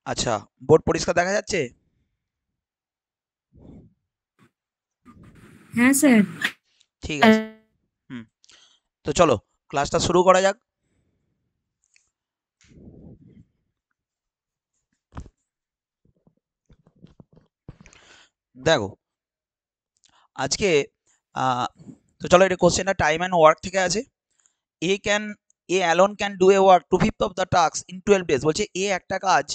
আচ্ছা, বোর্ড পরিষ্কার দেখা যাচ্ছে? হ্যাঁ স্যার। ঠিক আছে। হুম, তো চলো ক্লাসটা শুরু করা যাক। দেখো আজকে তো চলো এটা কোশ্চেনটা টাইম অ্যান্ড ওয়ার্ক থেকে আছে। A can A alone can do a work 2/5 of the task in 12 days. বলছে এ একটা কাজ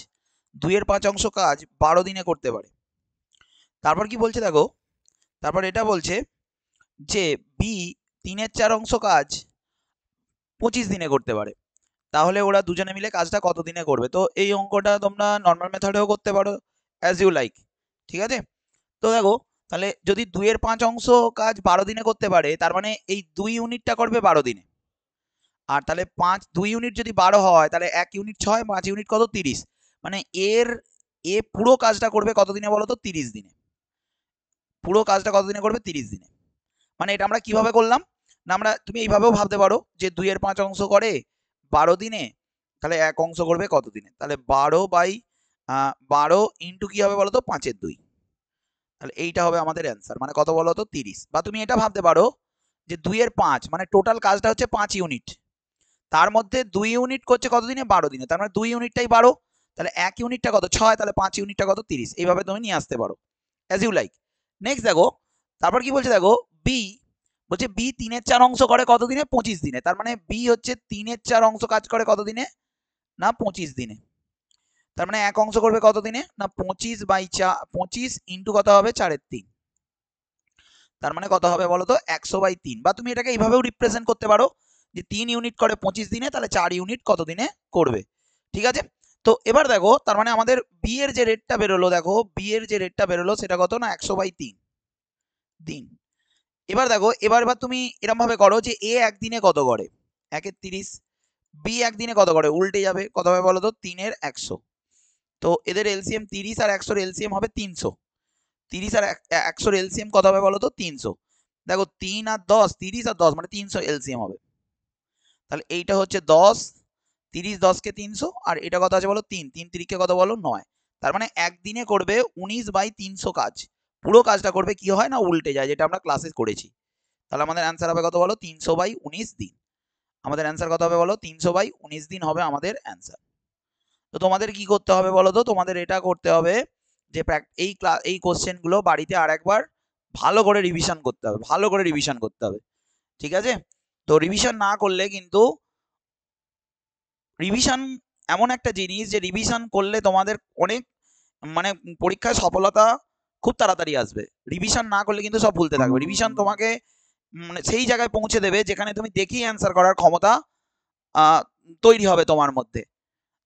2/5 কাজ 12 দিনে করতে পারে। তারপর কি বলছে দেখো, তারপর এটা বলছে যে বি 3/4 কাজ 25 দিনে করতে পারে। তাহলে ওরা দুজনে মিলে কাজটা কত দিনে করবে? তো এই অঙ্কটা তোমরা নর্মাল মেথডেও করতে পারো, অ্যাজ ইউ লাইক। ঠিক আছে? তো দেখো, তাহলে যদি 2/5 কাজ 12 দিনে করতে পারে, তার মানে এই 2 ইউনিটটা করবে 12 দিনে। আর তাহলে 2 ইউনিট যদি 12 হয়, তাহলে 1 ইউনিট 6, 5 ইউনিট কত? 30। মানে এ পুরো কাজটা করবে কত দিনে বলো তো? 30 দিনে। পুরো কাজটা কত দিনে করবে? 30 দিনে। মানে এটা আমরা কিভাবে করলাম না, আমরা তুমি এইভাবেও ভাবতে পারো যে 2/5 করে 12 দিনে, তাহলে 1 অংশ করবে কত দিনে? তাহলে 12 ইন্টু কি হবে বলো তো? 5/2। তাহলে এইটা হবে আমাদের অ্যান্সার, মানে কত বলো তো? 30। বা তুমি এটা ভাবতে পারো যে 2/5 মানে টোটাল কাজটা হচ্ছে 5 ইউনিট, তার মধ্যে 2 ইউনিট করছে কত দিনে? 12 দিনে। তার মানে 2 ইউনিটটাই 12, তাহলে 1 ইউনিটটা কত? 6, তাহলে 5 ইউনিটটা কত? 30। এইভাবে তুমি নিয়ে আসতে পারো, অ্যাজ ইউ লাইক। নেক্সট দেখো, তারপর কি বলছে দেখো, বি বলছে বি 3/4 করে কত দিনে? 25 দিনে। তার মানে বি হচ্ছে 3/4 কাজ করে কত দিনে? না 25 দিনে। তার মানে 1 অংশ করবে কত দিনে? না 25 ইন্টু কত হবে? 4/3। তার মানে কত হবে বলো তো? 100/3। বা তুমি এটাকে এইভাবেও রিপ্রেজেন্ট করতে পারো যে 3 ইউনিট করে 25 দিনে, তাহলে 4 ইউনিট কত দিনে করবে? ঠিক আছে? তো এবার দেখো, তার মানে আমাদের বি এর যে রেটটা বেরোলো, দেখো বি এর যে রেটটা বেরোলো সেটা কত? না 100/3 দিন। এবার দেখো, এবার তুমি এরকম ভাবে করো যে এ একদিনে কত করে? 1/এর 30। বি একদিনে কত করে? উল্টে যাবে, কত হবে বলো তো? 3/এর 100। তো এদের এলসিএম 30 আর 100 এলসিএম হবে 300। 30 আর 100 এলসিএম কত হবে বলো তো? 300। দেখো 3 আর 10, 30 আর 10 মানে 300 এলসিএম হবে। তাহলে এইটা হচ্ছে 10, 30 10কে 300, আর এটা কত আছে বলো? 3 3 3কে কত বলো? 9। তার মানে একদিনে করবে 19/300 কাজ। পুরো কাজটা করবে কি হয় না উল্টে যায়, যেটা আমরা ক্লাসে করেছি। তাহলে আমাদের অ্যান্সার হবে কত বলো? 300/19 দিন। আমাদের অ্যান্সার কত হবে বলো? 300/19 দিন হবে আমাদের অ্যান্সার। তো তোমাদের কি করতে হবে বলো তো? তোমাদের এটা করতে হবে যে এই কোশ্চেনগুলো বাড়িতে আর একবার ভালো করে রিভিশন করতে হবে, ভালো করে রিভিশন করতে হবে। ঠিক আছে? তো রিভিশন না করলে কিন্তু, রিভিশন এমন একটা জিনিস যে রিভিশন করলে তোমাদের অনেক, মানে পরীক্ষায় সফলতা খুব তাড়াতাড়ি আসবে। রিভিশন না করলে কিন্তু সব ভুলতে থাকবে। রিভিশন তোমাকে মানে সেই জায়গায় পৌঁছে দেবে যেখানে তুমি দেখেই অ্যান্সার করার ক্ষমতা তৈরি হবে তোমার মধ্যে।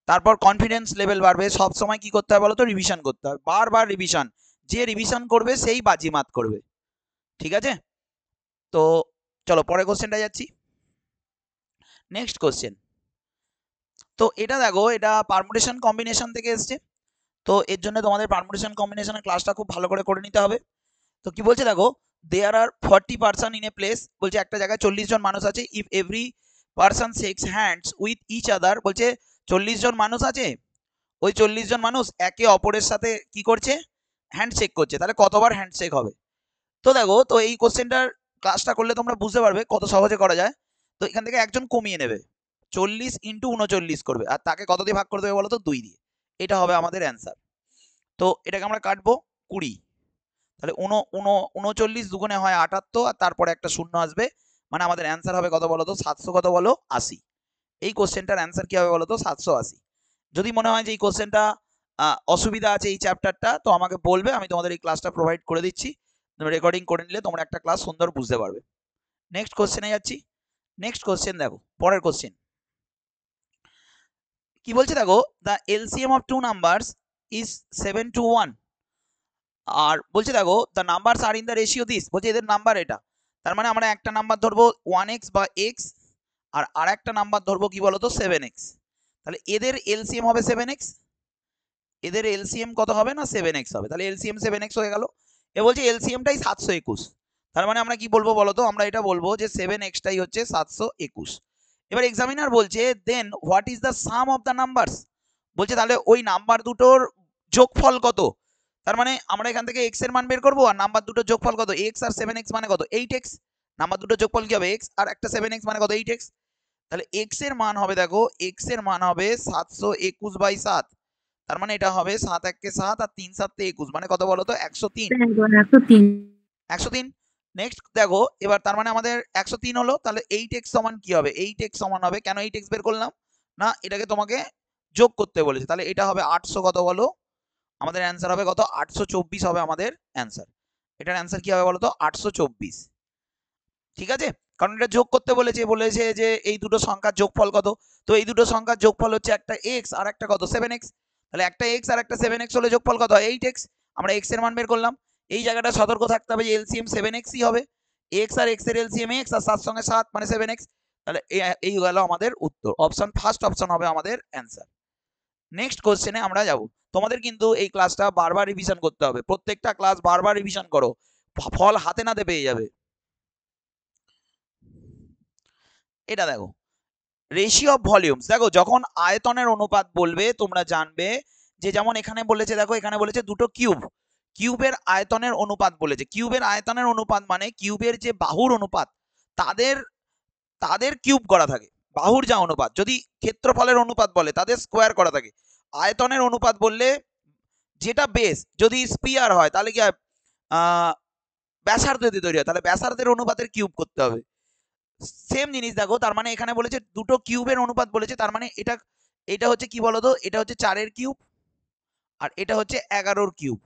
তারপর কনফিডেন্স লেভেল বাড়বে। সব সময় কি করতে হবে বলো তো? রিভিশন করতে হবে, বারবার রিভিশন। যে রিভিশন করবে সেই বাজিমাত করবে। ঠিক আছে? তো চলো পরের কোশ্চেনটা যাচ্ছি। Next question. তো এটা দেখো, এটা পারমুটেশন কম্বিনেশন থেকে এসছে। তো এর জন্য তোমাদের পারমুটেশন কম্বিনেশনের ক্লাসটা খুব ভালো করে নিতে হবে। তো কি বলছে দেখো, there are 40 person in a place. বলছে একটা জায়গায় 40 জন মানুষ আছে। If every person shakes hands with each other. বলছে 40 জন মানুষ আছে, ওই 40 জন মানুষ একে অপরের সাথে কি করছে? হ্যান্ডশেক করছে। তাহলে কতবার হ্যান্ডশেক হবে? তো দেখো, তো এই কোশ্চেনটার ক্লাসটা করলে তোমরা বুঝতে পারবে কত সহজে করা যায়। তো এখান থেকে একজন কমিয়ে নেবে, 40 ইন্টু 39 করবে, আর তাকে কত দিয়ে ভাগ করে দেবে বলো তো? 2 দিয়ে। এটা হবে আমাদের অ্যান্সার। তো এটাকে আমরা কাটবো 20। তাহলে 39 দুগুণে হয় 78, আর তারপরে একটা শূন্য আসবে। মানে আমাদের অ্যান্সার হবে কত বলো তো? 700 কত বলো? 80। এই কোশ্চেনটার অ্যান্সার কি হবে বলো তো? 780। যদি মনে হয় যে এই কোশ্চেনটা অসুবিধা আছে এই চ্যাপ্টারটা, তো আমাকে বলবে, আমি তোমাদের এই ক্লাসটা প্রোভাইড করে দিচ্ছি। রেকর্ডিং করে নিলে তোমরা একটা ক্লাস সুন্দর বুঝতে পারবে। নেক্সট কোশ্চেনে যাচ্ছি। নেক্সট কোশ্চেন দেখো, পরের কোশ্চেন কি বলছে দেখো, the LCM of two numbers is 7:1। আর বলছে দেখো, the numbers are in the ratio this. বলছে এদের নাম্বার এটা। তার মানে আমরা একটা নাম্বার ধরবো 1x বা x, আর একটা নাম্বার ধরবো কি বলতো? 7x। তাহলে এদের এলসিএম হবে 7x, এদের এলসিএম কত হবে? না 7x হবে। তাহলে এলসিএম 7x হয়ে গেল। এ বলছে এলসিএমটাই 721। তার মানে আমরা কি বলবো বলতো? আমরা এটা বলবো যে 7xটাই হচ্ছে 721। এবার এক্সামিনার বলছে then what is the sum of the numbers. বলছে তাহলে ওই নাম্বার দুটোর যোগফল কত, তার মানে আমরা এখান থেকে x এর মান বের করবো, আর নাম্বার দুটোর যোগফল কত, x আর 7x মানে কত 8x, নাম্বার দুটোর যোগফল কি হবে x আর একটা 7x মানে কত 8x, তাহলে x এর মান হবে দেখো x এর মান হবে 721/7, তার মানে এটা হবে 7 1 কে 7 আর 3 7 তে 21 মানে কত বলো তো 103। 103। নেক্সট দেখো এবার তার মানে আমাদের 103 হলো, তাহলে 8x সমান কি হবে, 8x সমান হবে, কেন 8x বের করলাম না, এটাকে তোমাকে যোগ করতে বলেছে, তাহলে এটা হবে 800 কত বলো, আমাদের অ্যান্সার হবে কত 824 হবে আমাদের অ্যান্সার। এটার অ্যান্সার কি হবে বলো তো 824। ঠিক আছে, কারণ এটা যোগ করতে বলেছে যে এই দুটো সংখ্যার যোগফল কত, তো এই দুটো সংখ্যার যোগফল হচ্ছে একটা x আর একটা কত 7x, তাহলে একটা x আর একটা 7x হলে যোগফল কত হয় 8x, আমরা x এর মান বের করলাম। এই জায়গাটা সতর্ক থাকতে হবে যে এলসিএম 7x ই হবে, x আর x এর এলসিএম x আর 7 সঙ্গে 7 মানে 7x, তাহলে এই গেল আমাদের উত্তর, অপশন ফার্স্ট অপশন হবে আমাদের অ্যান্সার। নেক্সট কোশ্চেনে আমরা যাব। তোমাদের কিন্তু এই ক্লাসটা বারবার রিভিশন করতে হবে, প্রত্যেকটা ক্লাস বারবার রিভিশন করো, ফল হাতে নাতে পেয়ে যাবে। এটা দেখো রেশিও অফ ভলিউমস, দেখো যখন আয়তনের অনুপাত বলবে তোমরা জানবে যে যেমন এখানে বলেছে, দেখো এখানে বলেছে দুটো কিউব, কিউবের আয়তনের অনুপাত বলেছে, কিউবের আয়তনের অনুপাত মানে কিউবের যে বাহুর অনুপাত তাদের তাদের কিউব করা থাকে, বাহুর যা অনুপাত, যদি ক্ষেত্রফলের অনুপাত বলে তাদের স্কোয়ার করা থাকে, আয়তনের অনুপাত বললে যেটা বেস যদি স্পিয়ার হয় তাহলে কি হয় ব্যাসার্ধ দিয়ে তৈরি হয়, তাহলে ব্যাসার্ধের অনুপাতের কিউব করতে হবে। সেম জিনিস দেখো, তার মানে এখানে বলেছে দুটো কিউবের অনুপাত বলেছে, তার মানে এটা হচ্ছে কি বলতো, এটা হচ্ছে 4 কিউব আর এটা হচ্ছে 11 কিউব,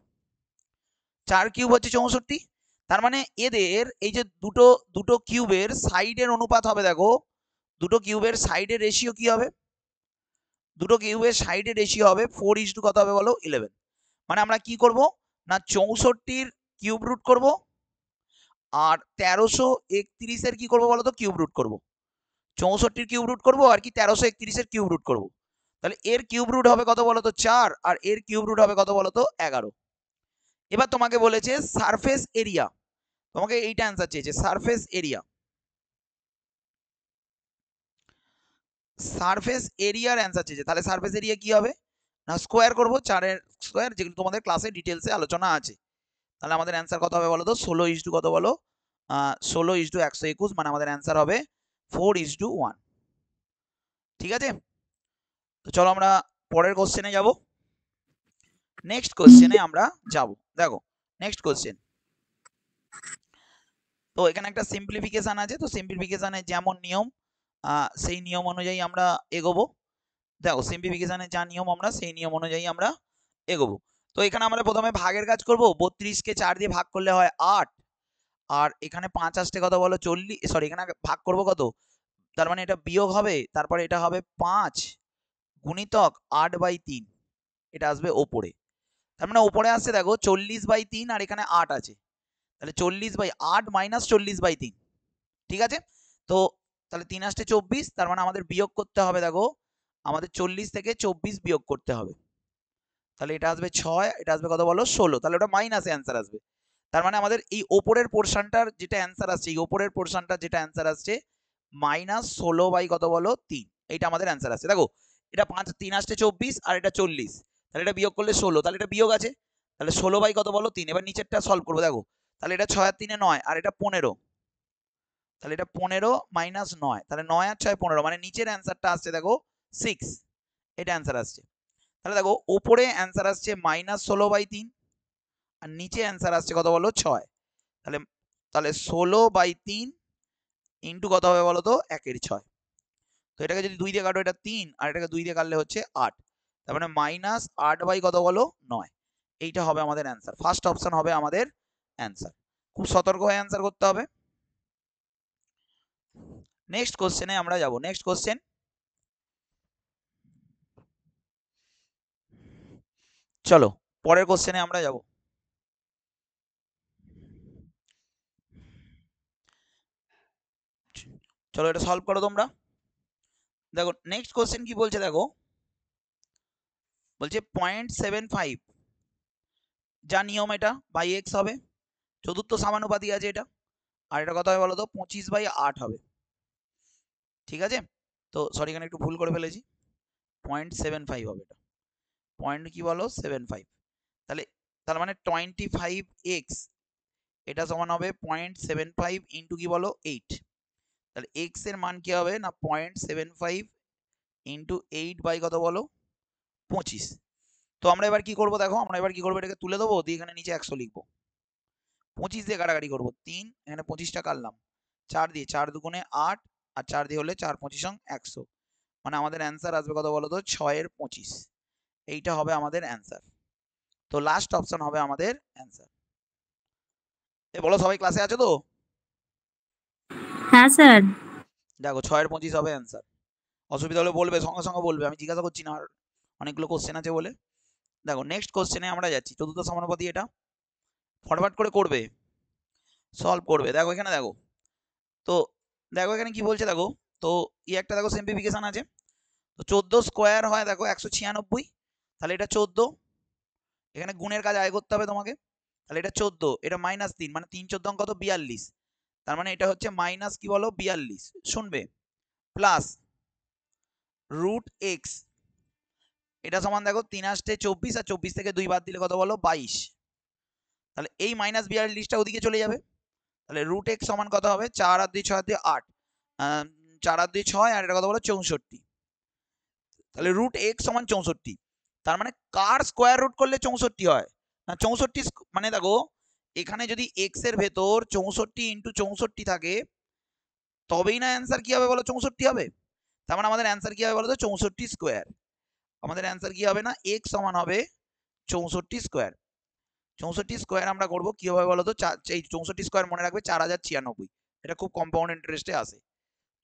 4 কিউব হচ্ছে 64, তার মানে এদের এই যে দুটো দুটো কিউবের সাইডের অনুপাত হবে, দেখো দুটো কিউবের সাইডের রেশিও কি হবে, দুটো কিউবের সাইডের রেশিও হবে 4:, কত হবে বলো 11, মানে আমরা কি করব না 64 কিউব রুট করব আর 1331 কি করব বলো তো কিউব রুট করব, 64 কিউব রুট করবো আর কি 1331 কিউব রুট করবো, তাহলে এর কিউব রুট হবে কত বলতো 4 আর এর কিউব রুট হবে কত বলতো 11। এবার তোমাকে বলেছে সারফেস এরিয়া, তোমাকে এইটা অ্যান্সার চেয়েছে সারফেস এরিয়া, সারফেস এরিয়ার অ্যান্সার চেয়েছে, তাহলে সারফেস এরিয়া কি হবে না স্কোয়ার করবো 4 এর স্কোয়ার, যেগুলো তোমাদের ক্লাসে ডিটেলসে আলোচনা আছে, তাহলে আমাদের অ্যান্সার কত হবে বলো তো 16:, কত বলো 16:121, মানে আমাদের অ্যান্সার হবে 4:1। ঠিক আছে, তো চলো আমরা পরের কোশ্চেনে যাব। নেক্সট কোশ্চেনে আমরা যাব, দেখো নেক্সট কোশ্চেন, তো এখানে একটা সিম্পলিফিকেশন আছে, তো সিম্পলিফিকেশনের যেমন নিয়ম সেই নিয়ম অনুযায়ী আমরা এগোবো, দেখো সিম্পলিফিকেশনের যা নিয়ম আমরা সেই নিয়ম অনুযায়ী আমরা এগোবো। তো এখানে আমরা প্রথমে ভাগের কাজ করব, 32 কে 4 দিয়ে ভাগ করলে হয় 8, আর এখানে 5 আসতে কত বলো 40, সরি এখানে ভাগ করব কত, তার মানে এটা বিয়োগ হবে, তারপরে এটা হবে 5 গুণিতক 8/3, এটা আসবে ওপরে, তার মানে ওপরে আসছে দেখো 40/3 আর এখানে 8 আছে, তাহলে 40/8 মাইনাস 40/3, ঠিক আছে, তো তাহলে 3 আসতে 24, তার মানে আমাদের বিয়োগ করতে হবে, দেখো আমাদের 40 থেকে 24 বিয়োগ করতে হবে, তাহলে এটা আসবে 6, এটা আসবে কত বলো 16, তাহলে ওটা মাইনাসে অ্যান্সার আসবে, তার মানে আমাদের এই ওপরের পোর্শনটার যেটা অ্যান্সার আসছে, এই ওপরের পোর্শনটা যেটা অ্যান্সার আসছে -16 কত বলো 3, এইটা আমাদের অ্যান্সার আসছে। দেখো এটা 3 আসতে 24 আর এটা 40, তাহলে এটা বিয়োগ করলে 16, তাহলে এটা বিয়োগ আছে, তাহলে 16 কত বলো 3, এবার নিচেরটা সলভ করবো, দেখো তাহলে এটা 6 আর 3 9 আর এটা 15, তাহলে এটা 15 মাইনাস 9, তাহলে 9 আর 6 15, মানে নিচের অ্যান্সারটা আসছে দেখো 6, এটা অ্যান্সার আসছে, তাহলে দেখো ওপরে অ্যান্সার আসছে -16/3 আর নিচে অ্যান্সার আসছে কত বলো 6, তাহলে তাহলে 16/3 ইন্টু কত হবে বলো তো 1/6, তো এটাকে যদি 2 দিয়ে কাটো এটা 3 আর এটাকে 2 দিয়ে কাটলে হচ্ছে 8, তার মানে -8 কত বলো 9, এইটা হবে আমাদের অ্যান্সার, ফার্স্ট অপশন হবে আমাদের অ্যান্সার, খুব সতর্ক হয়ে অ্যান্সার করতে হবে। নেক্সট কোশ্চেনে আমরা যাব, নেক্সট কোশ্চেন, চলো পরের কোশ্চেনে আমরা যাব। চলো এটা সলভ করো তোমরা, দেখো নেক্সট কোশ্চেন কি বলছে, দেখো বলছে 0.75 যা নিয়ম এটা বাই এক্স হবে, চতুর্থ সমানুপাতি আছে এটা, আর এটা কত হবে বলো তো 25/8 হবে, ঠিক আছে, তো সরি এখানে একটু ভুল করে ফেলেছি, 0.75 হবে এটা, পয়েন্ট কি বলো 75, তাহলে তার মানে 25x এটা সমান হবে 0.75 ইন্টু কি বলো 8, তাহলে x এর মান কি হবে না 0.75 ইন্টু 8 বাই কত বলো 25। তো আমরা এবার কি করবো দেখো, আমরা এবার কি করবো, এটাকে তুলে দেবো দিয়ে এখানে নিচে 100 লিখবো, 25 দিয়ে কাটাকাটি করবো 3, এখানে 25টা কাটলাম 4 দিয়ে, 4 দুগুণে 8 আর 4 দিয়ে হলে 4 25 100, মানে আমাদের অ্যান্সার আসবে কত বলো তো 6/25, এইটা হবে আমাদের অ্যান্সার। তো লাস্ট অপশন হবে আমাদের অ্যান্সার। এ বলো সবাই ক্লাসে আছো তো? হ্যাঁ স্যার। দেখো 6/25 হবে অ্যান্সার। অসুবিধা হলে বলবে, সঙ্গে সঙ্গে বলবে, আমি জিজ্ঞাসা করছি না, আর অনেকগুলো কোশ্চেন আছে বলে। দেখো নেক্সট কোশ্চেনে আমরা যাচ্ছি, চতুর্থ সমানুপাতি, এটা ফটাফট করে করবে, সলভ করবে। দেখো এখানে দেখো, তো দেখো এখানে কি বলছে দেখো, তো একটা দেখো সিম্পলিফিকেশন আছে, তো 14 স্কোয়ার হয় দেখো 196, তাহলে এটা 14, এখানে গুণের কাজ আয় করতে হবে তোমাকে, তাহলে এটা 14, এটা -3, মানে 3 14 কত 42, তার মানে এটা হচ্ছে মাইনাস কি বলো 42, শুনবে, প্লাস রুট এক্স, এটা সমান দেখো 3 আসতে 24, আর 24 থেকে 2 বাদ দিলে কত বলো 22, তাহলে এই -42টা ওদিকে চলে যাবে, তাহলে রুট এক্স সমান কত হবে 4 আর 2 6 আর 2 8, 4 আর 2 6, আর এটা কত বলো 64, তাহলে রুট এক্স সমান 64, তার মানে কার স্কোয়ার রুট করলে 64 হয় না, 64 মানে দেখো এখানে যদি এক্স এর ভেতর 64 ইন্টু 64 থাকে তবেই না অ্যান্সার কি হবে বলো 64 হবে, তার মানে আমাদের অ্যান্সার কি হবে বলো তো 64 স্কোয়ার, আমাদের অ্যান্সার কি হবে না এক্স সমান হবে 64 স্কোয়ার। 64 স্কোয়ার আমরা করবো কি হবে বলো তো, এই 64 স্কোয়ার মনে রাখবে 4096, এটা খুব কম্পাউন্ড ইন্টারেস্টে আসে,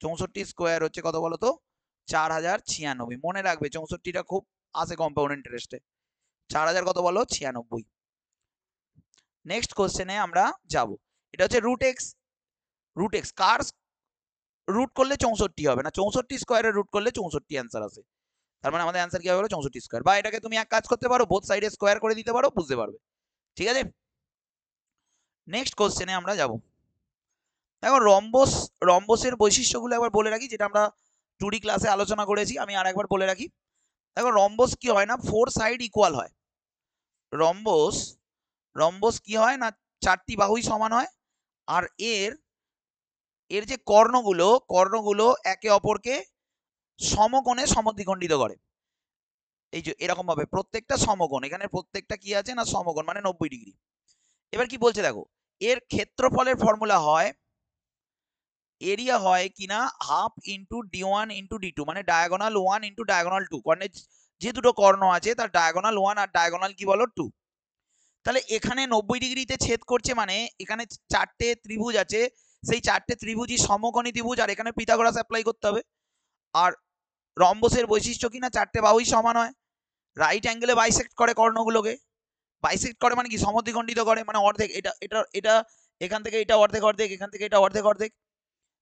64 স্কোয়ার হচ্ছে কত বলো তো 4096, মনে রাখবে 64টা খুব আসে কম্পাউন্ড ইন্টারেস্টে, 4000 কত বলো 96। নেক্সট কোশ্চেনে আমরা যাব, এটা হচ্ছে রুট এক্স, রুট এক্স কার রুট করলে 64 হবে না, 64 স্কোয়ারের রুট করলে 64 অ্যান্সার আসে, তার মানে আমাদের অ্যান্সার কি হবে 64 স্কোয়ার, বা এটাকে তুমি এক কাজ করতে পারো বোথ সাইডে স্কোয়ার করে দিতে পারো, বুঝতে পারবে, ঠিক আছে। নেক্সট কোশ্চেনে আমরা যাব, দেখো রম্বস, রম্বসের বৈশিষ্ট্যগুলো একবার বলে রাখি, যেটা আমরা 2D ক্লাসে আলোচনা করেছি, আমি আর একবার বলে রাখি। দেখো রম্বস কি হয় না 4 সাইড ইকুয়াল হয়, রম্বস, রম্বস কি হয় না 4টি বাহুই সমান হয়, আর এর এর যে কর্ণগুলো, কর্ণগুলো একে অপরকে সমকোণে সমদ্বিখণ্ডিত করে, এই যে এরকম ভাবে প্রত্যেকটা সমকোণ, এখানে প্রত্যেকটা কি আছে না সমকোণ, মানে 90 ডিগ্রি। এবার কি বলছে দেখো, এর ক্ষেত্রফলের ফর্মুলা হয়, এরিয়া হয় কিনা half into d1 into d2, মানে ডায়াগোনাল 1 ইন্টু ডায়াগোনাল 2, কর্ণের যে দুটো কর্ণ আছে তার ডায়াগোনাল 1 আর ডায়াগোনাল কি বলো 2, তাহলে এখানে 90 ডিগ্রিতে ছেদ করছে, মানে এখানে 4টে ত্রিভুজ আছে, সেই 4টে ত্রিভুজই সমকোণী ত্রিভুজ, আর এখানে পিথাগোরাস অ্যাপ্লাই করতে হবে। আর রম্বসের বৈশিষ্ট্য কিনা 4টে বাহুই সমান হয়, রাইট অ্যাঙ্গেলে বাইসেক্ট করে কর্ণগুলোকে, বাইসেক্ট করে মানে কি সমদ্বিখণ্ডিত করে, মানে অর্ধেক, এটা এটা এটা এখান থেকে এটা অর্ধেক অর্ধেক, এখান থেকে এটা অর্ধেক অর্ধেক।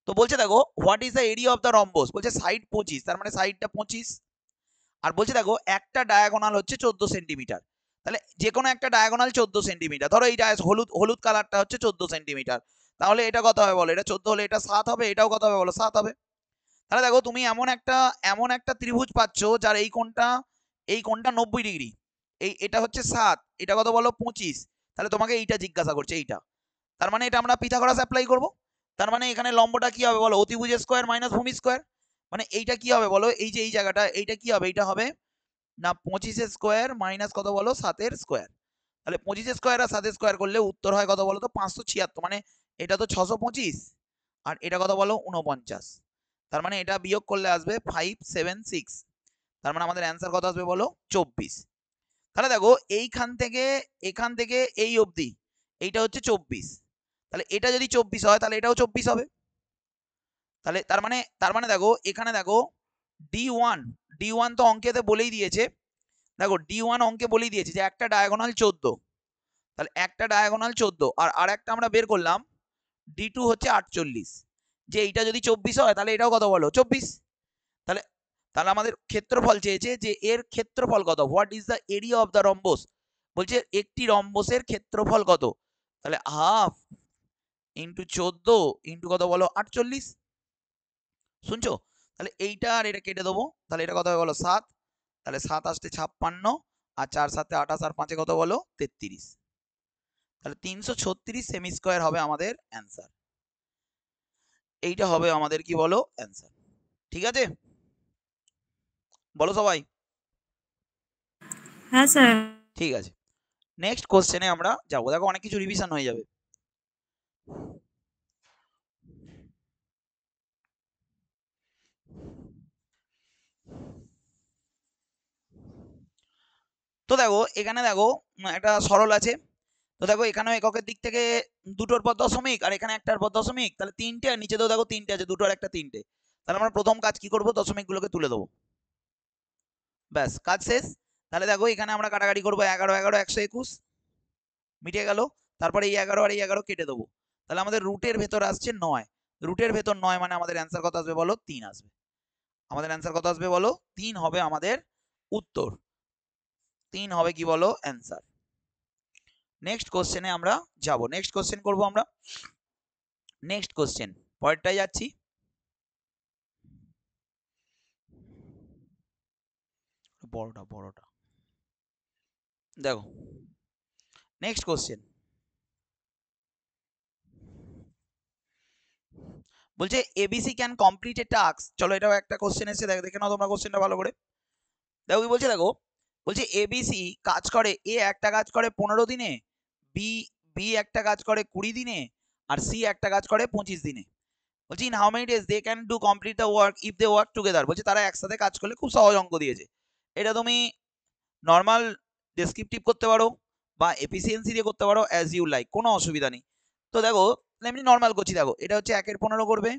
তো বলছে দেখো what is the area of the rhombus, বলছে সাইড 25, তার মানে সাইডটা 25, আর বলছে দেখো একটা ডায়াগোনাল হচ্ছে 14 সেন্টিমিটার, তাহলে যে কোনো একটা ডায়াগোনাল 14 সেন্টিমিটার, ধরো এইটা হলুদ হলুদ কালারটা হচ্ছে 14 সেন্টিমিটার, তাহলে এটা কত হবে বলো, এটা 14 হলে এটা 7 হবে, এটাও কত হবে বলো 7 হবে। তাহলে দেখো তুমি এমন একটা ত্রিভুজ পাচ্ছ যার এই কোণটা 90 ডিগ্রি, এটা হচ্ছে 7, এটা কত বলো 25, তাহলে তোমাকে এইটা জিজ্ঞাসা করছে এইটা, তার মানে এটা আমরা পিথাগোরাস অ্যাপ্লাই করব, তার মানে এখানে লম্বটা কি হবে বলো অতিভুজ স্কোয়ার মাইনাস ভূমি স্কোয়ার, মানে এইটা কি হবে বলো, এই যে এই জায়গাটা এইটা কি হবে, এইটা হবে না 25 স্কোয়ার মাইনাস কত বলো 7 স্কোয়ার, তাহলে 25 স্কোয়ার আর 7 স্কোয়ার করলে উত্তর হয় কত বলো তো 576, মানে এটা তো 625 আর এটা কত বলো 49, তার মানে এটা বিয়োগ করলে আসবে 576, তার মানে আমাদের অ্যান্সার কত আসবে বলো 24। তাহলে দেখো এখান থেকে এই অবধি এইটা হচ্ছে 24, তাহলে এটা যদি 24 হয় তাহলে এটাও 24 হবে, তাহলে তার মানে দেখো এখানে দেখো d1 তো অঙ্কেতে বলেই দিয়েছে, দেখো d1 অঙ্কে বলেই দিয়েছে যে একটা ডায়াগোনাল 14, তাহলে একটা ডায়াগোনাল 14, আর একটা আমরা বের করলাম d2 হচ্ছে 48, যে এইটা যদি 24 হয় তাহলে এটাও কত বলো 24, তাহলে তাহলে আমাদের ক্ষেত্রফল চেয়েছে যে এর ক্ষেত্রফল কত, what is the area of the rhombus, বলছে একটি রম্বসের ক্ষেত্রফল কত, তাহলে হাফ ইন্টু 14 ইন্টু কত বলো 48, শুনছো, তাহলে এইটা আর এটা কেটে দেবো, তাহলে এটা কত হবে বলো 7, তাহলে 7 আসতে 56, আর 4 7 28 আর 5 কত বলো 33, তাহলে 336 সেমি স্কয়ার হবে আমাদের অ্যান্সার। এইটা হবে আমাদের কি বলো অ্যান্সার। ঠিক আছে, বলো সবাই। হ্যাঁ স্যার। ঠিক আছে, নেক্সট কোশ্চেনে আমরা যাবো। দেখো অনেক কিছু রিভিশন হয়ে যাবে। তো দেখো এখানে দেখো একটা সরল আছে। তো দেখো এখানেও এককের দিক থেকে দুটোর পর দশমিক, আর এখানে একটার পর দশমিক, তাহলে তিনটে, আর নিচে তো দেখো তিনটে আছে, দুটো আর একটা তিনটে। তাহলে আমরা প্রথম কাজ কি করবো, দশমিক গুলোকে তুলে দেবো, ব্যাস কাজ শেষ। তাহলে দেখো এখানে আমরা কাটাকাটি করবো, 11 11 121 মিটে গেল। তারপরে এই 11 আর এই 11 কেটে দেবো, তাহলে আমাদের রুটের ভেতর আসছে 9। রুটের ভেতর 9 মানে আমাদের অ্যান্সার কত আসবে বলো, 3 আসবে। আমাদের অ্যান্সার কত আসবে বলো, 3 হবে আমাদের উত্তর। 3 হবে কি বলো অ্যান্সার। নেক্সট কোশ্চেনে আমরা যাব, নেক্সট কোশ্চেন করবো আমরা। নেক্সট কোশ্চেন পরেরটাই যাচ্ছি। বড়টা বড়টা দেখো, নেক্সট কোশ্চেন বলছে ABC can complete A task. চলো এটাও একটা কোশ্চেন এসে দেখে নাও তোমরা কোশ্চেনটা ভালো করে। দেখো কি বলছে, দেখো বলছে এবিসি কাজ করে, এ একটা কাজ করে 15 দিনে, বি বি একটা কাজ করে 20 দিনে, আর সি একটা কাজ করে 25 দিনে। বলছি in how many days they can do complete the work if they work together. বলছে তারা একসাথে কাজ করলে, খুব সহজ অঙ্ক দিয়েছে। এটা তুমি নর্মাল ডেসক্রিপটিভ করতে পারো বা এফিসিয়েন্সি দিয়ে করতে পারো, অ্যাজ ইউ লাইক, কোনো অসুবিধা নেই। তো দেখো এমনি নর্মাল করছি, দেখো এটা হচ্ছে 1 এর 15 করবে,